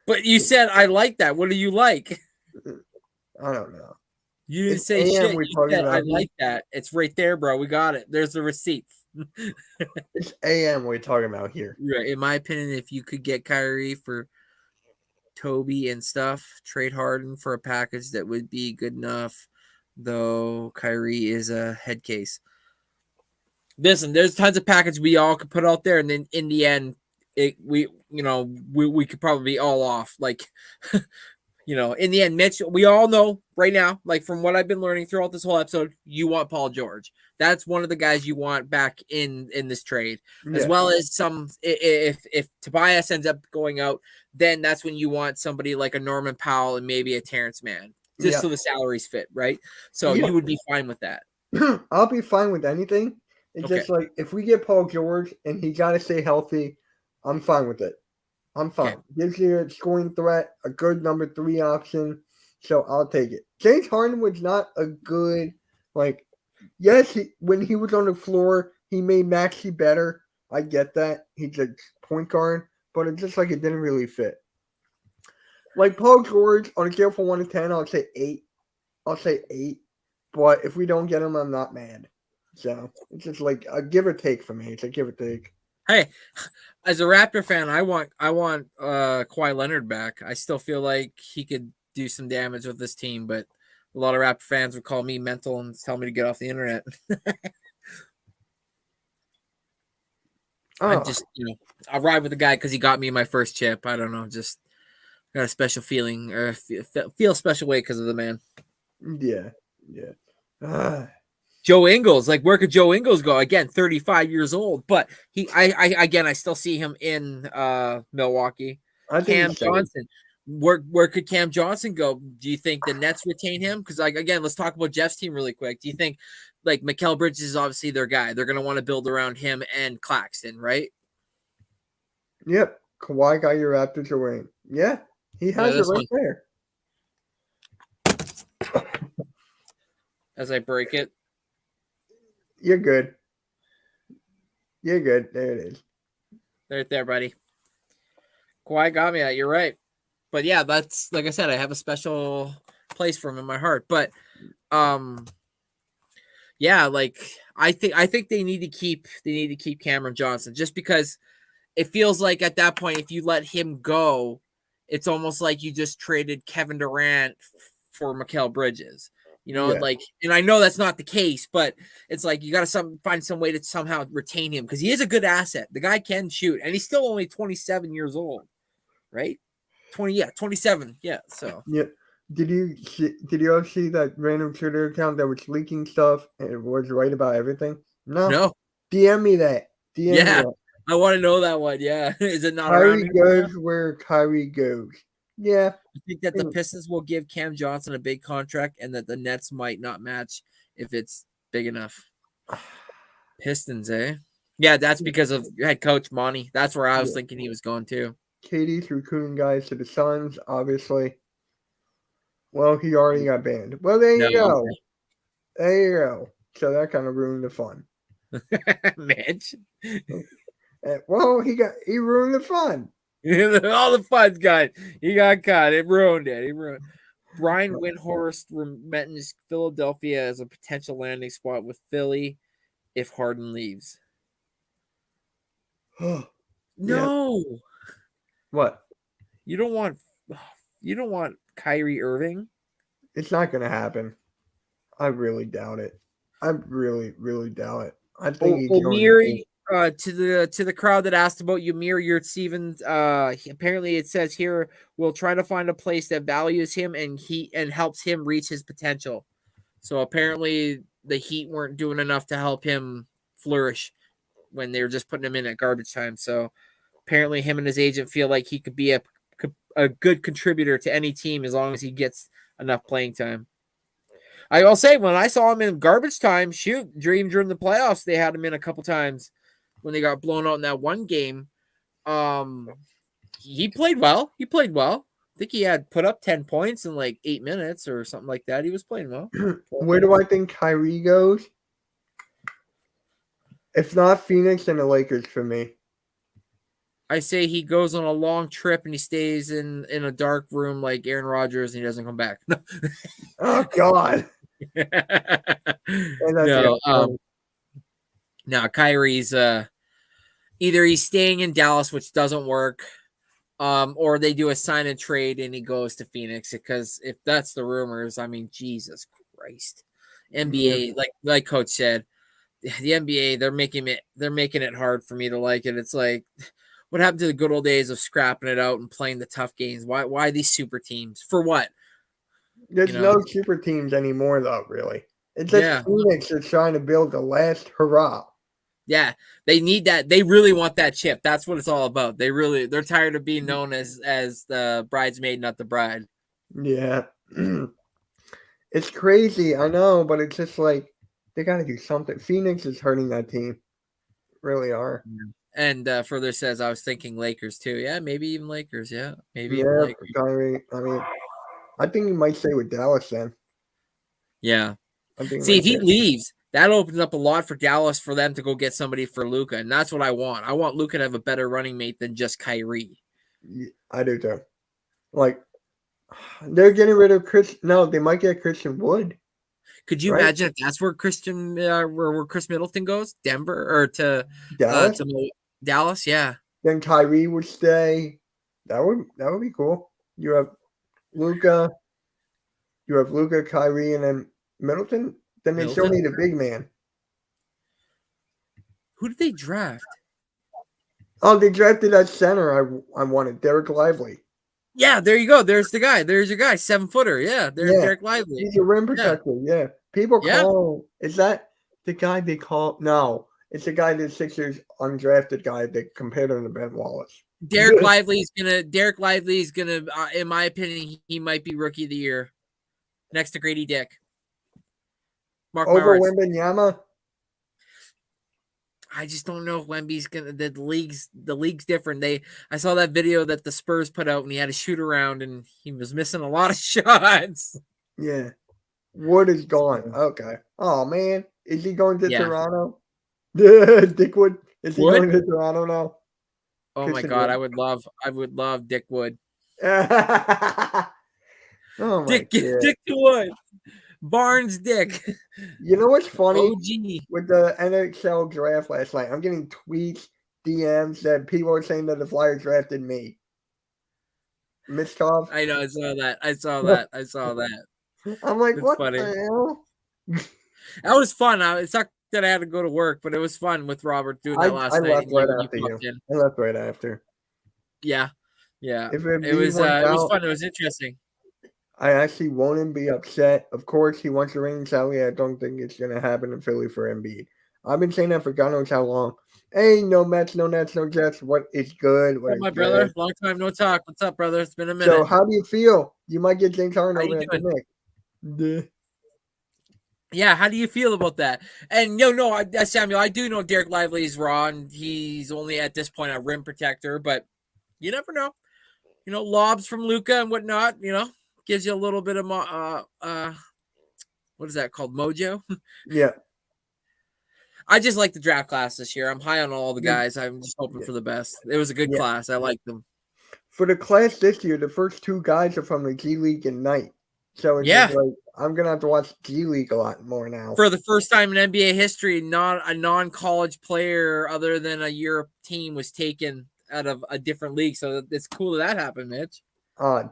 But you said I like that. What do you like? I don't know. You didn't say shit. You said, I like that. It's right there, bro. We got it. There's the receipts. It's AM we're talking about here. Right. In my opinion, if you could get Kyrie for Toby and stuff, trade Harden for a package that would be good enough, though Kyrie is a head case. Listen, there's tons of package we all could put out there, and then in the end, we could probably be all off. Like, in the end, Mitch, we all know right now, like from what I've been learning throughout this whole episode, you want Paul George. That's one of the guys you want back in this trade, as well as some. If Tobias ends up going out, then that's when you want somebody like a Norman Powell and maybe a Terrence Mann, just so the salaries fit, right? So you would be fine with that. I'll be fine with anything. It's just like if we get Paul George and he got to stay healthy, I'm fine with it. I'm fine. Okay. Gives you a scoring threat, a good number 3 option, so I'll take it. James Harden was not a good, yes, when he was on the floor, he made Maxey better. I get that. He's a point guard, but it's just like it didn't really fit. Like Paul George, on a scale from 1 to 10, I'll say 8. I'll say 8, but if we don't get him, I'm not mad. So it's just like a give or take for me. It's a give or take. Hey, as a Raptor fan, I want Kawhi Leonard back. I still feel like he could do some damage with this team, but a lot of Raptor fans would call me mental and tell me to get off the internet. I just, I ride with the guy because he got me my first chip. I don't know, just got a special feeling or feel a special way because of the man. Yeah. Joe Ingles, where could Joe Ingles go? Again, 35 years old, but I still see him in Milwaukee. Cam Johnson. Where could Cam Johnson go? Do you think the Nets retain him? Because like again, let's talk about Jeff's team really quick. Do you think like Mikal Bridges is obviously their guy? They're going to want to build around him and Claxton, right? Yep. Kawhi got your Raptors a ring. Yeah, he has it right there. As I break it. You're good. You're good. There it is. Right there, buddy. Kawhi got me that. You're right. But yeah, that's like I said, I have a special place for him in my heart. But yeah, like I think they need to keep Cameron Johnson just because it feels like at that point, if you let him go, it's almost like you just traded Kevin Durant for Mikal Bridges. You know, like, and I know that's not the case, but it's like you got to find some way to somehow retain him because he is a good asset. The guy can shoot, and he's still only 27 years old, right? 27. Yeah. So yeah. Did you ever see that random Twitter account that was leaking stuff and it was right about everything? No. DM me that. DM me that. I want to know that one. Yeah. Is it not Kyrie goes where Kyrie goes. Yeah. I think that the Pistons will give Cam Johnson a big contract and that the Nets might not match if it's big enough. Pistons, eh? Yeah, that's because of head coach Monty. That's where I was thinking he was going to. KD's recruiting guys to the Suns, obviously. Well, he already got banned. Well, there you go. There you go. So that kind of ruined the fun. Mitch. Well, he ruined the fun. All the fun's gone. He got caught. It ruined it. Brian Windhorst mentions Philadelphia as a potential landing spot with Philly if Harden leaves. No. Yeah. What? You don't want Kyrie Irving? It's not going to happen. I really doubt it. I really, really doubt it. I think to the crowd that asked about Ymir Yurtseven, apparently it says here we'll try to find a place that values him and helps him reach his potential. So apparently the Heat weren't doing enough to help him flourish when they were just putting him in at garbage time. So apparently him and his agent feel like he could be a good contributor to any team as long as he gets enough playing time. I'll say when I saw him in garbage time, during the playoffs, they had him in a couple times when they got blown out in that one game. He played well. I think he had put up 10 points in like 8 minutes or something like that. He was playing well. Where do I think Kyrie goes? If not Phoenix, then the Lakers for me. I say he goes on a long trip and he stays in a dark room like Aaron Rodgers and he doesn't come back. Oh God. No, Kyrie's either he's staying in Dallas, which doesn't work, or they do a sign and trade and he goes to Phoenix because if that's the rumors, I mean, Jesus Christ. NBA, like Coach said, the NBA, they're making it hard for me to like it. It's like, what happened to the good old days of scrapping it out and playing the tough games? Why these super teams? For what? There's no super teams anymore, though, really. It's just Phoenix is trying to build the last hurrah. Yeah, they need that. They really want that chip. That's what it's all about. They're tired of being known as the bridesmaid, not the bride. Yeah. It's crazy, I know, but it's just like they got to do something. Phoenix is hurting that team. Really are. And further says, I was thinking Lakers too. Yeah, maybe even Lakers. Yeah, maybe even Lakers. I mean, I think he might stay with Dallas then. Yeah. See, if he leaves, that opens up a lot for Dallas for them to go get somebody for Luka, and that's what I want. I want Luka to have a better running mate than just Kyrie. Yeah, I do too. Like, they're getting rid of Chris. No, they might get Christian Wood. Could you imagine if that's where Chris Middleton goes? Denver or to Dallas? Dallas, yeah. Then Kyrie would stay. That would be cool. You have Luka, Kyrie, and then Middleton. Then they still need a big man. Who did they draft? Oh, they drafted that center. I wanted Derek Lively. Yeah, there you go. There's the guy. There's your guy, 7-footer. Yeah, there's Derek Lively. He's a rim protector. Yeah. People call. Is that the guy they call? No, it's the guy the Sixers undrafted guy they compared him to Ben Wallace. Derek Lively is gonna. In my opinion, he might be rookie of the year, next to Grady Dick. Mark my Over words. Wembanyama. I just don't know if Wemby's gonna. The league's different. I saw that video that the Spurs put out, and he had a shoot around, and he was missing a lot of shots. Yeah. Wood is gone. Okay. Oh man, is he going to Yeah. Toronto? Dick Wood. Is he Wood? going to Toronto now? Oh my Christian god, Wood. I would love Dick Wood. Oh my Dick god. Wood. Barnes Dick. You know what's funny OG. with the NHL draft last night? I'm getting tweets, DMs that people are saying that the Flyers drafted me. Miskov. I know, I saw that. I'm like, It's what funny. the hell? That was fun. It sucked that I had to go to work, but it was fun with Robert doing that last night. left and right you after popped you. in. I left right after. Yeah. If It was fun. It was interesting. I actually won't be upset. Of course, he wants to ring Sally. I don't think it's going to happen in Philly for Embiid. I've been saying that for God knows how long. Hey, no Mets, no Nets, no Jets. What is good? What Oh, is my brother. good. Long time no talk. What's up, brother? It's been a minute. So, how do you feel? You might get James Harden How over you at the Knicks. Yeah, how do you feel about that? And Samuel, I do know Derek Lively is raw, and he's only at this point a rim protector, but you never know. Lobs from Luka and whatnot, gives you a little bit of what is that called? Mojo? Yeah. I just like the draft class this year. I'm high on all the Yeah. guys. I'm just hoping for the best. It was a good class. I like them. For the class this year, the first two guys are from the G League and Knight. So it's just like I'm gonna have to watch G League a lot more now. For the first time in NBA history, not a non-college player other than a Europe team was taken out of a different league. So it's cool that happened, Mitch.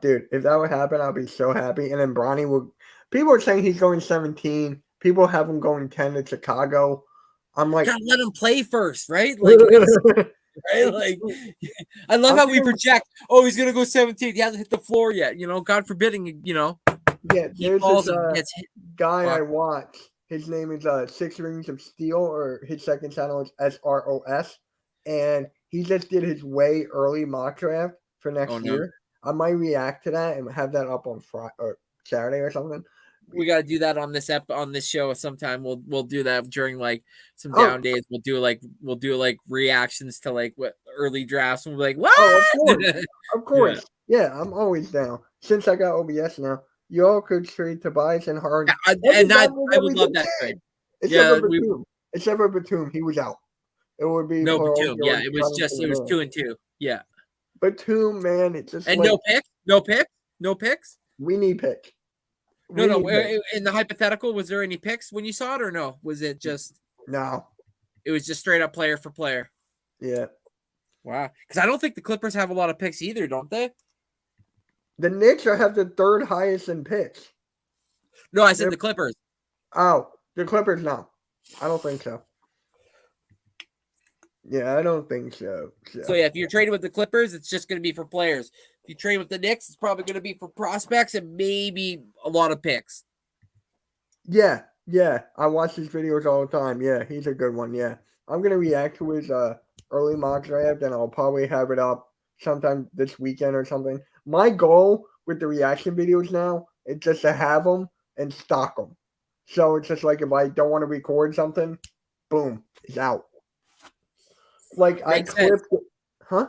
Dude, if that would happen, I'll be so happy. And then Bronny will. People are saying he's going 17. People have him going 10 to Chicago. I'm like, gotta let him play first, right? Like, right? Like, I love how we project. Oh, he's gonna go 17. He hasn't hit the floor yet. God forbidding. Yeah, he there's falls this and gets hit. guy Fuck. I watch. His name is 6 Rings of Steel, or his second channel is SROS, and he just did his way early mock draft for next year. I might react to that and have that up on Friday or Saturday or something. We gotta do that on this show sometime. We'll do that during like some down days. We'll do like reactions to like what early drafts. We'll be like, what? Oh, of course. Yeah, I'm always down. Since I got OBS now, you all could trade Tobias and Harden. I would love that trade. Except for Batum, he was out. It would be Batum. Yeah, it was 2-2. Yeah. Batum, man, it's just and like, no picks. We need picks. No. In the hypothetical, was there any picks when you saw it, or no? Was it just no? It was just straight up player for player. Yeah. Wow. Because I don't think the Clippers have a lot of picks either, don't they? The Knicks have the third highest in picks. No, I said the Clippers. Oh, the Clippers, no. I don't think so. Yeah, I don't think so. So yeah, if you're trading with the Clippers, it's just going to be for players. If you trade with the Knicks, it's probably going to be for prospects and maybe a lot of picks. Yeah. I watch his videos all the time. Yeah, he's a good one. Yeah. I'm going to react to his early mock draft, and I'll probably have it up sometime this weekend or something. My goal with the reaction videos now is just to have them and stock them. So it's just like if I don't want to record something, boom, it's out. Like I clipped it. Huh?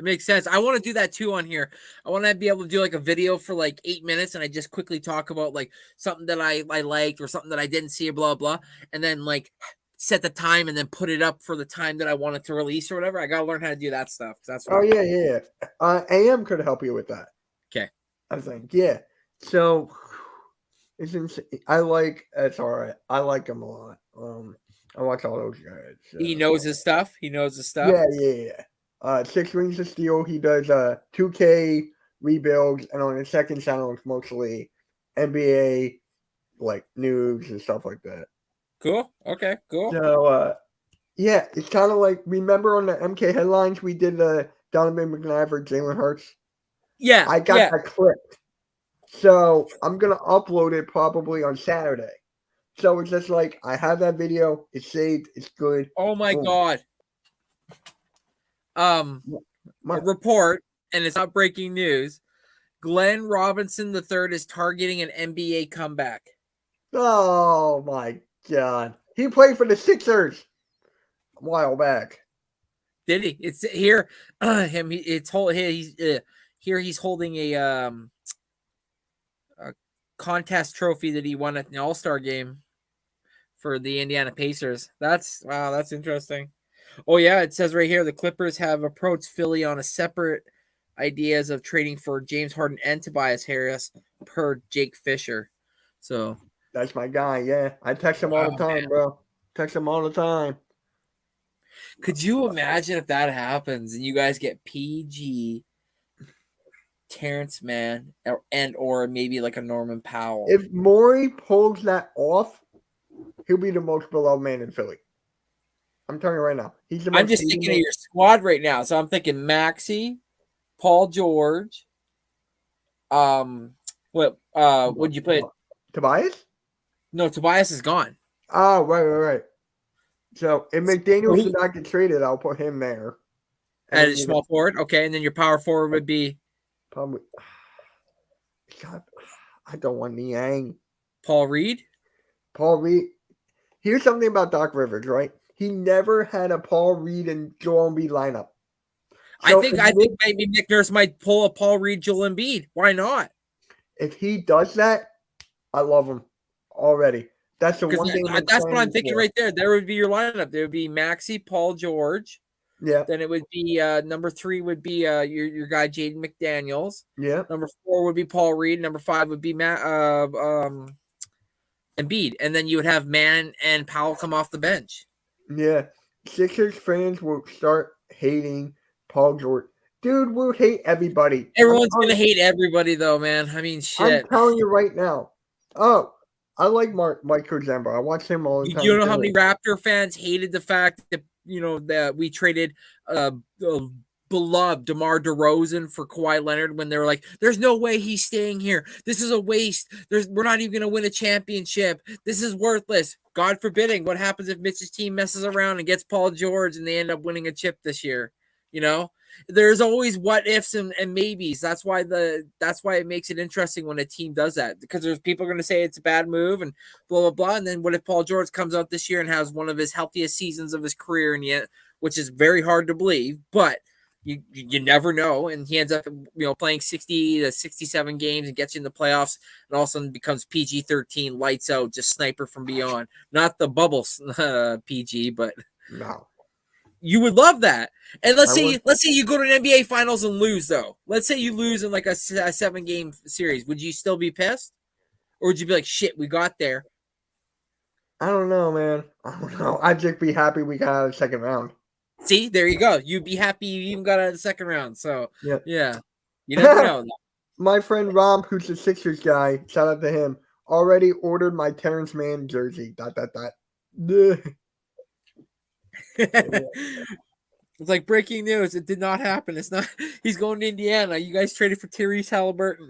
It makes sense. I want to do that too on here. I want to be able to do like a video for like 8 minutes, and I just quickly talk about like something that I liked or something that I didn't see, blah blah, and then like set the time and then put it up for the time that I want it to release or whatever. I gotta learn how to do that stuff. That's what yeah. AM could help you with that. Okay. I think, yeah. So it's insane. It's all right. I like him a lot. I watch all those guys. So. He knows his stuff. Yeah. 6 Rings of Steel. He does 2K rebuilds, and on his second channel, it's mostly NBA like news and stuff like that. Cool. Okay. Cool. So yeah, it's kind of like, remember on the MK headlines we did the Donovan McNabb for Jalen Hurts? Yeah. I got that clipped. So I'm gonna upload it probably on Saturday. So it's just like I have that video, it's saved, it's good. Oh my god. My- report, and it's not breaking news. Glenn Robinson III is targeting an NBA comeback. Oh my God. He played for the Sixers a while back. Did he? It's here. It's he's here. He's holding a contest trophy that he won at the All-Star game for the Indiana Pacers. That's interesting. Oh yeah, it says right here the Clippers have approached Philly on a separate ideas of trading for James Harden and Tobias Harris per Jake Fisher. So That's my guy. Yeah. I text him all the time, bro. Text him all the time. could you imagine if that happens and you guys get PG, Terrence Mann, or maybe like a Norman Powell? If Maury pulls that off, he'll be the most beloved man in Philly. I'm telling you right now. He's the most I'm just hated thinking man. of your squad right now. So I'm thinking Maxey, Paul George. What would you put? Tobias? No, Tobias is gone. Oh, right. So if McDaniel should not get traded, I'll put him there. At a small forward, okay, and then your power forward would be Probably. God, I don't want Niang. Paul Reed. Paul Reed. Here's something about Doc Rivers, right? He never had a Paul Reed and Joel Embiid lineup. So I think maybe Nick Nurse might pull a Paul Reed, Joel Embiid. Why not? If he does that, I love him already. That's the one thing. That's what I'm thinking right there. There would be your lineup. There would be Maxey, Paul George. Yeah. Then it would be number 3 would be your guy Jaden McDaniels. Yeah. Number 4 would be Paul Reed. Number 5 would be Embiid, and then you would have Mann and Powell come off the bench. Yeah. Sixers fans will start hating Paul George. Dude, we'll hate everybody. Everyone's gonna hate everybody, though, man. I mean, shit. I'm telling you right now. Oh, I like Michael Zemba. I watch him all the time. You know how many Raptor fans hated the fact that that we traded beloved DeMar DeRozan for Kawhi Leonard when they were like, "There's no way he's staying here. This is a waste. We're not even gonna win a championship. This is worthless." God forbidding, what happens if Mitch's team messes around and gets Paul George and they end up winning a chip this year? You know, there's always what ifs and maybes. That's why it makes it interesting when a team does that, because there's people going to say it's a bad move and blah blah blah. And then what if Paul George comes out this year and has one of his healthiest seasons of his career, and yet, which is very hard to believe, but you never know, and he ends up playing 60 to 67 games and gets you in the playoffs, and all of a sudden becomes PG-13, lights out, just sniper from beyond. Not the bubble PG, but no. You would love that. And let's say you go to an NBA Finals and lose, though. Let's say you lose in like a 7-game series. Would you still be pissed, or would you be like, "Shit, we got there"? I don't know, man. I don't know. I'd just be happy we got out of the second round. See, there you go. You'd be happy you even got out of the second round. So yeah, you never know. My friend Rom, who's the Sixers guy, shout out to him, already ordered my Terrence Mann jersey. ... It's like breaking news. It did not happen. It's not. He's going to Indiana. You guys traded for Tyrese Halliburton.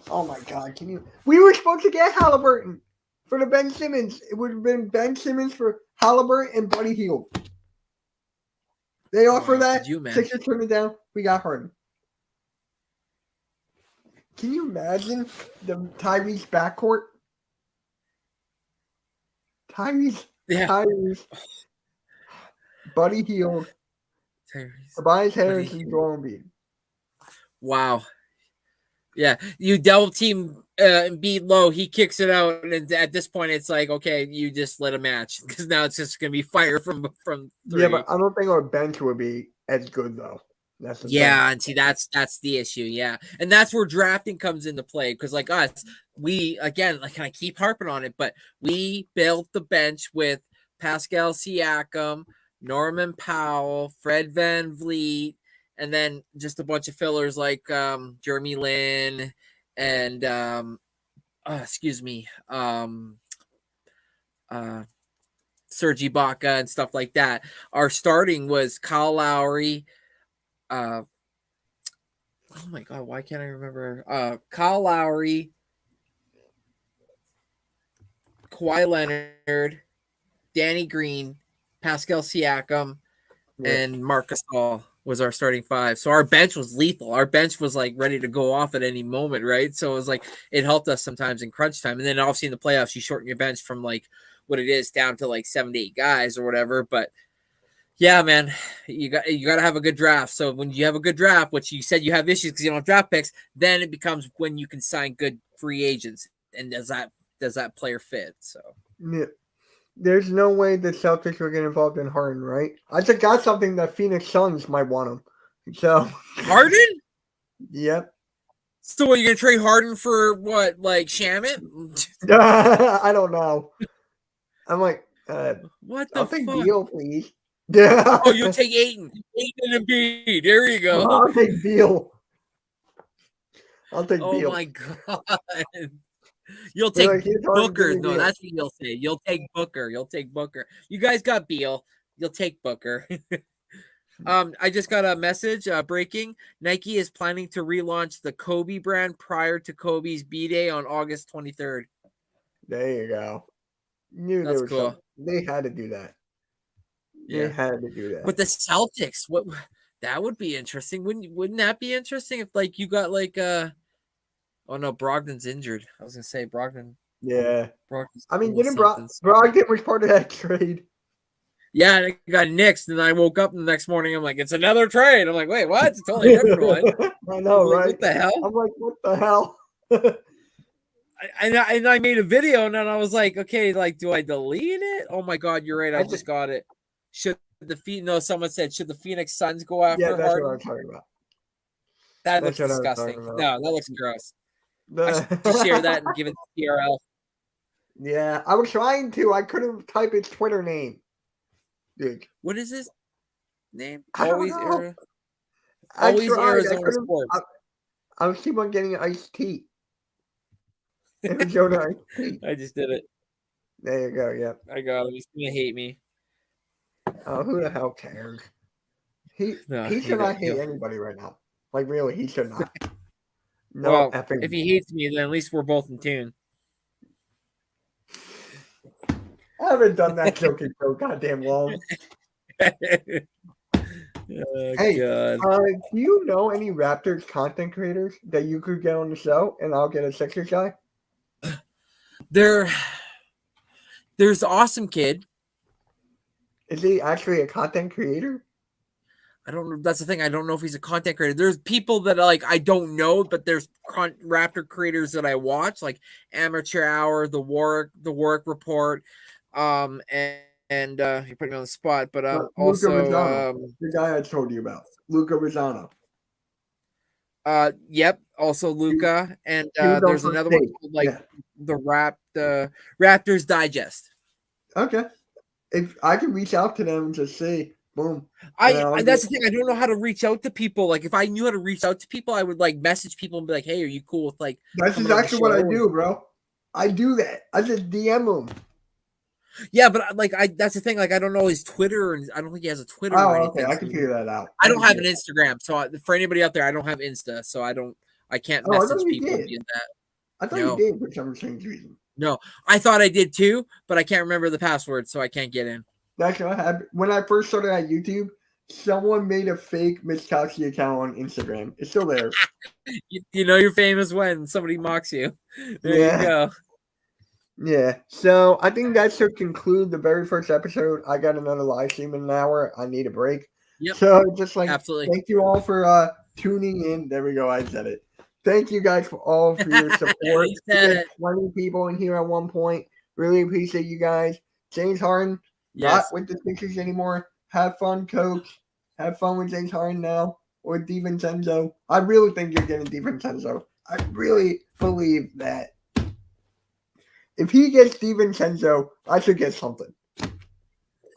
Oh my God! We were supposed to get Halliburton for the Ben Simmons. It would have been Ben Simmons for Halliburton and Buddy Hield. They offer that. Sixers turned it down. We got Harden. Can you imagine the Tyrese backcourt? Tyrese. Buddy Hield. Tobias Harris and Joel Embiid. Wow. Yeah, you double team Embiid low. He kicks it out, and at this point, it's like, okay, you just let a match, because now it's just gonna be fire from 3. Yeah, but I don't think our bench would be as good though. That's the thing. And see, that's the issue. Yeah, and that's where drafting comes into play, because like us, we again, like I keep harping on it, but we built the bench with Pascal Siakam, Norman Powell, Fred VanVleet, and then just a bunch of fillers like Jeremy Lin and Serge Ibaka and stuff like that. Our starting was Kyle Lowry. Oh my God, why can't I remember? Kyle Lowry, Kawhi Leonard, Danny Green, Pascal Siakam, and Marc Gasol. was our starting five. So our bench was lethal. Our bench was like ready to go off at any moment, right? So it was like it helped us sometimes in crunch time. And then obviously in the playoffs, you shorten your bench from like what it is down to like 7 to 8 guys or whatever. But yeah, man, you got to have a good draft. So when you have a good draft, which you said you have issues because you don't have draft picks, then it becomes when you can sign good free agents. And does that player fit? So Yeah. There's no way the Celtics will get involved in Harden, right? I just got something that Phoenix Suns might want him. So Harden? Yep. So what, you gonna trade Harden for what, like Shamit? I don't know. I'm like, What the I'll take fuck? Beal, please. Yeah. Oh, you'll take Ayton and Embiid. There you go. I'll take Beal. Oh Beal. my god. You'll They're take like, "Here's Harden, Booker. give me No, Beal." that's what you'll say. You'll take Booker. You'll take Booker. You guys got Beal. You'll take Booker. I just got a message breaking. Nike is planning to relaunch the Kobe brand prior to Kobe's B-Day on August 23rd. There you go. Knew That's there was cool. something. They had to do that. They had to do that. But the Celtics, what that would be interesting. Wouldn't that be interesting if like you got like oh no, Brogdon's injured. I was gonna say Brogdon. Yeah. Brogdon's I mean, doing didn't something. Brogdon was part of that trade? Yeah, and it got nixed, and I woke up the next morning. I'm like, it's another trade. I'm like, wait, what? It's a totally different one. I know, Like, right? what the hell? I'm like, what the hell? And I made a video, and then I was like, okay, like, do I delete it? Oh my god, you're right. I just got it. Should someone said, should the Phoenix Suns go after Yeah, that's Harden? what I'm talking about. That That's looks what I was talking disgusting. about. No, that looks gross. I should just share that and give it to TRL. Yeah, I was trying to. I couldn't type his Twitter name. Dude. What is his name? I don't Always know. Arizona. I Always tried. Arizona Sports. I was keep on getting iced tea. Arizona iced tea. I just did it. There you go. Yep. I got him. He's gonna hate me. Oh, who the hell cares? He No, should not hate anybody right now. Like really, he should not. No Well, effing. if he hates me, then at least we're both in tune. I haven't done that joke in so goddamn long. Oh, Hey, God. Do you know any Raptors content creators that you could get on the show, and I'll get a Sixers guy? There's the awesome kid. Is he actually a content creator? I don't know. That's the thing. I don't know if he's a content creator. There's people that like I don't know, but there's Raptor creators that I watch, like Amateur Hour, the Warwick Report, and you're putting me on the spot, but Luca also Rosano, the guy I told you about, Luca Rosano. Yep, also Luca, and He was there's on another First one Take. called, like Yeah. the Raptors Digest. Okay. If I can reach out to them and just say, boom. That's the thing. I don't know how to reach out to people. Like if I knew how to reach out to people, I would like message people and be like, "Hey, are you cool with like?" That's coming on the exactly what I show? do, bro. I do that. I just DM them. Yeah, but like that's the thing. Like I don't know his Twitter, and I don't think he has a Twitter. Oh, or okay. anything. I can figure that out. I don't have an Instagram, so for anybody out there, I don't have Insta, so I can't Oh, I message thought you people did. via that. I thought No. you did for some strange reason. No, I thought I did too, but I can't remember the password, so I can't get in. That's what happened. When I first started at YouTube, someone made a fake Mitch Kowski account on Instagram. It's still there. You know you're famous when somebody mocks you. There Yeah. you go. Yeah. So I think that should conclude the very first episode. I got another live stream in an hour. I need a break. Yep. So just like Absolutely. thank you all for tuning in. There we go. I said it. Thank you guys for your support. You said There's it. 20 people in here at one point. Really appreciate you guys. James Harden, Yes. not with the Sixers anymore. Have fun, coach. Have fun with James Harden now or DiVincenzo. I really think you're getting DiVincenzo. I really believe that if he gets DiVincenzo, I should get something.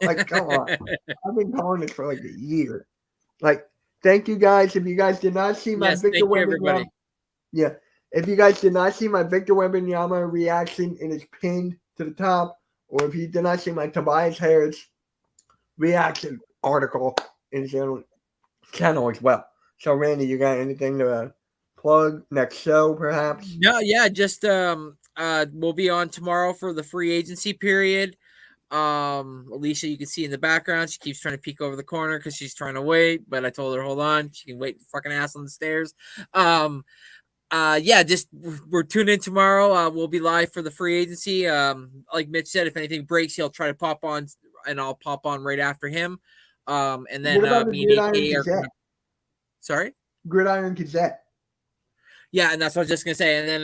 Like, come on. I've been calling this for like a year. Like, thank you guys. If you guys did not see my Yes, Victor thank you, everybody. Wembanyama, yeah. If you guys did not see my Victor Wembanyama reaction, it is pinned to the top. Or if you did not see my Tobias Harris reaction article in the channel as well. So, Randy, you got anything to plug? Next show, perhaps? No, yeah, just we'll be on tomorrow for the free agency period. Alicia, you can see in the background, she keeps trying to peek over the corner because she's trying to wait, but I told her, hold on, she can wait fucking ass on the stairs. Yeah, just we're tuned in tomorrow. We'll be live for the free agency. Like Mitch said, if anything breaks, he'll try to pop on, and I'll pop on right after him. And then What about the me and Gridiron AK are Gazette? sorry. Gridiron Gazette. Yeah, and that's what I was just gonna say. And then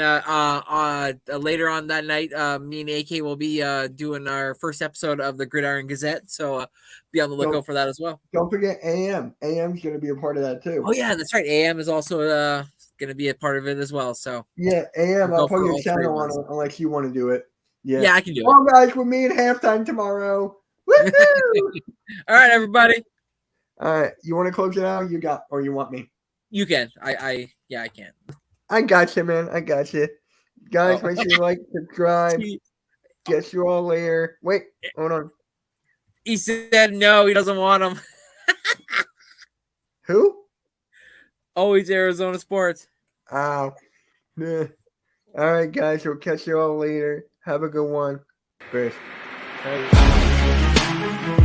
later on that night, me and AK will be doing our first episode of the Gridiron Gazette. So be on the lookout for that as well. Don't forget AM. AM's going to be a part of that too. Oh yeah, that's right. AM is also gonna be a part of it as well. So Yeah, AM. We'll I'll go put for your all three channel on ones. it unless you want to do it. Yeah. yeah, I can do it. Well, guys, with me at halftime tomorrow. Woohoo! All right, everybody. All right, you want to close it out? You got, or you want me? You can. I can. I got you, man. I got you. Guys, make sure you like, subscribe. Guess you all later. Wait, hold on. He said no, he doesn't want them. Who? Always Arizona sports. Oh. Yeah. All right, guys. We'll catch you all later. Have a good one. Chris. Right.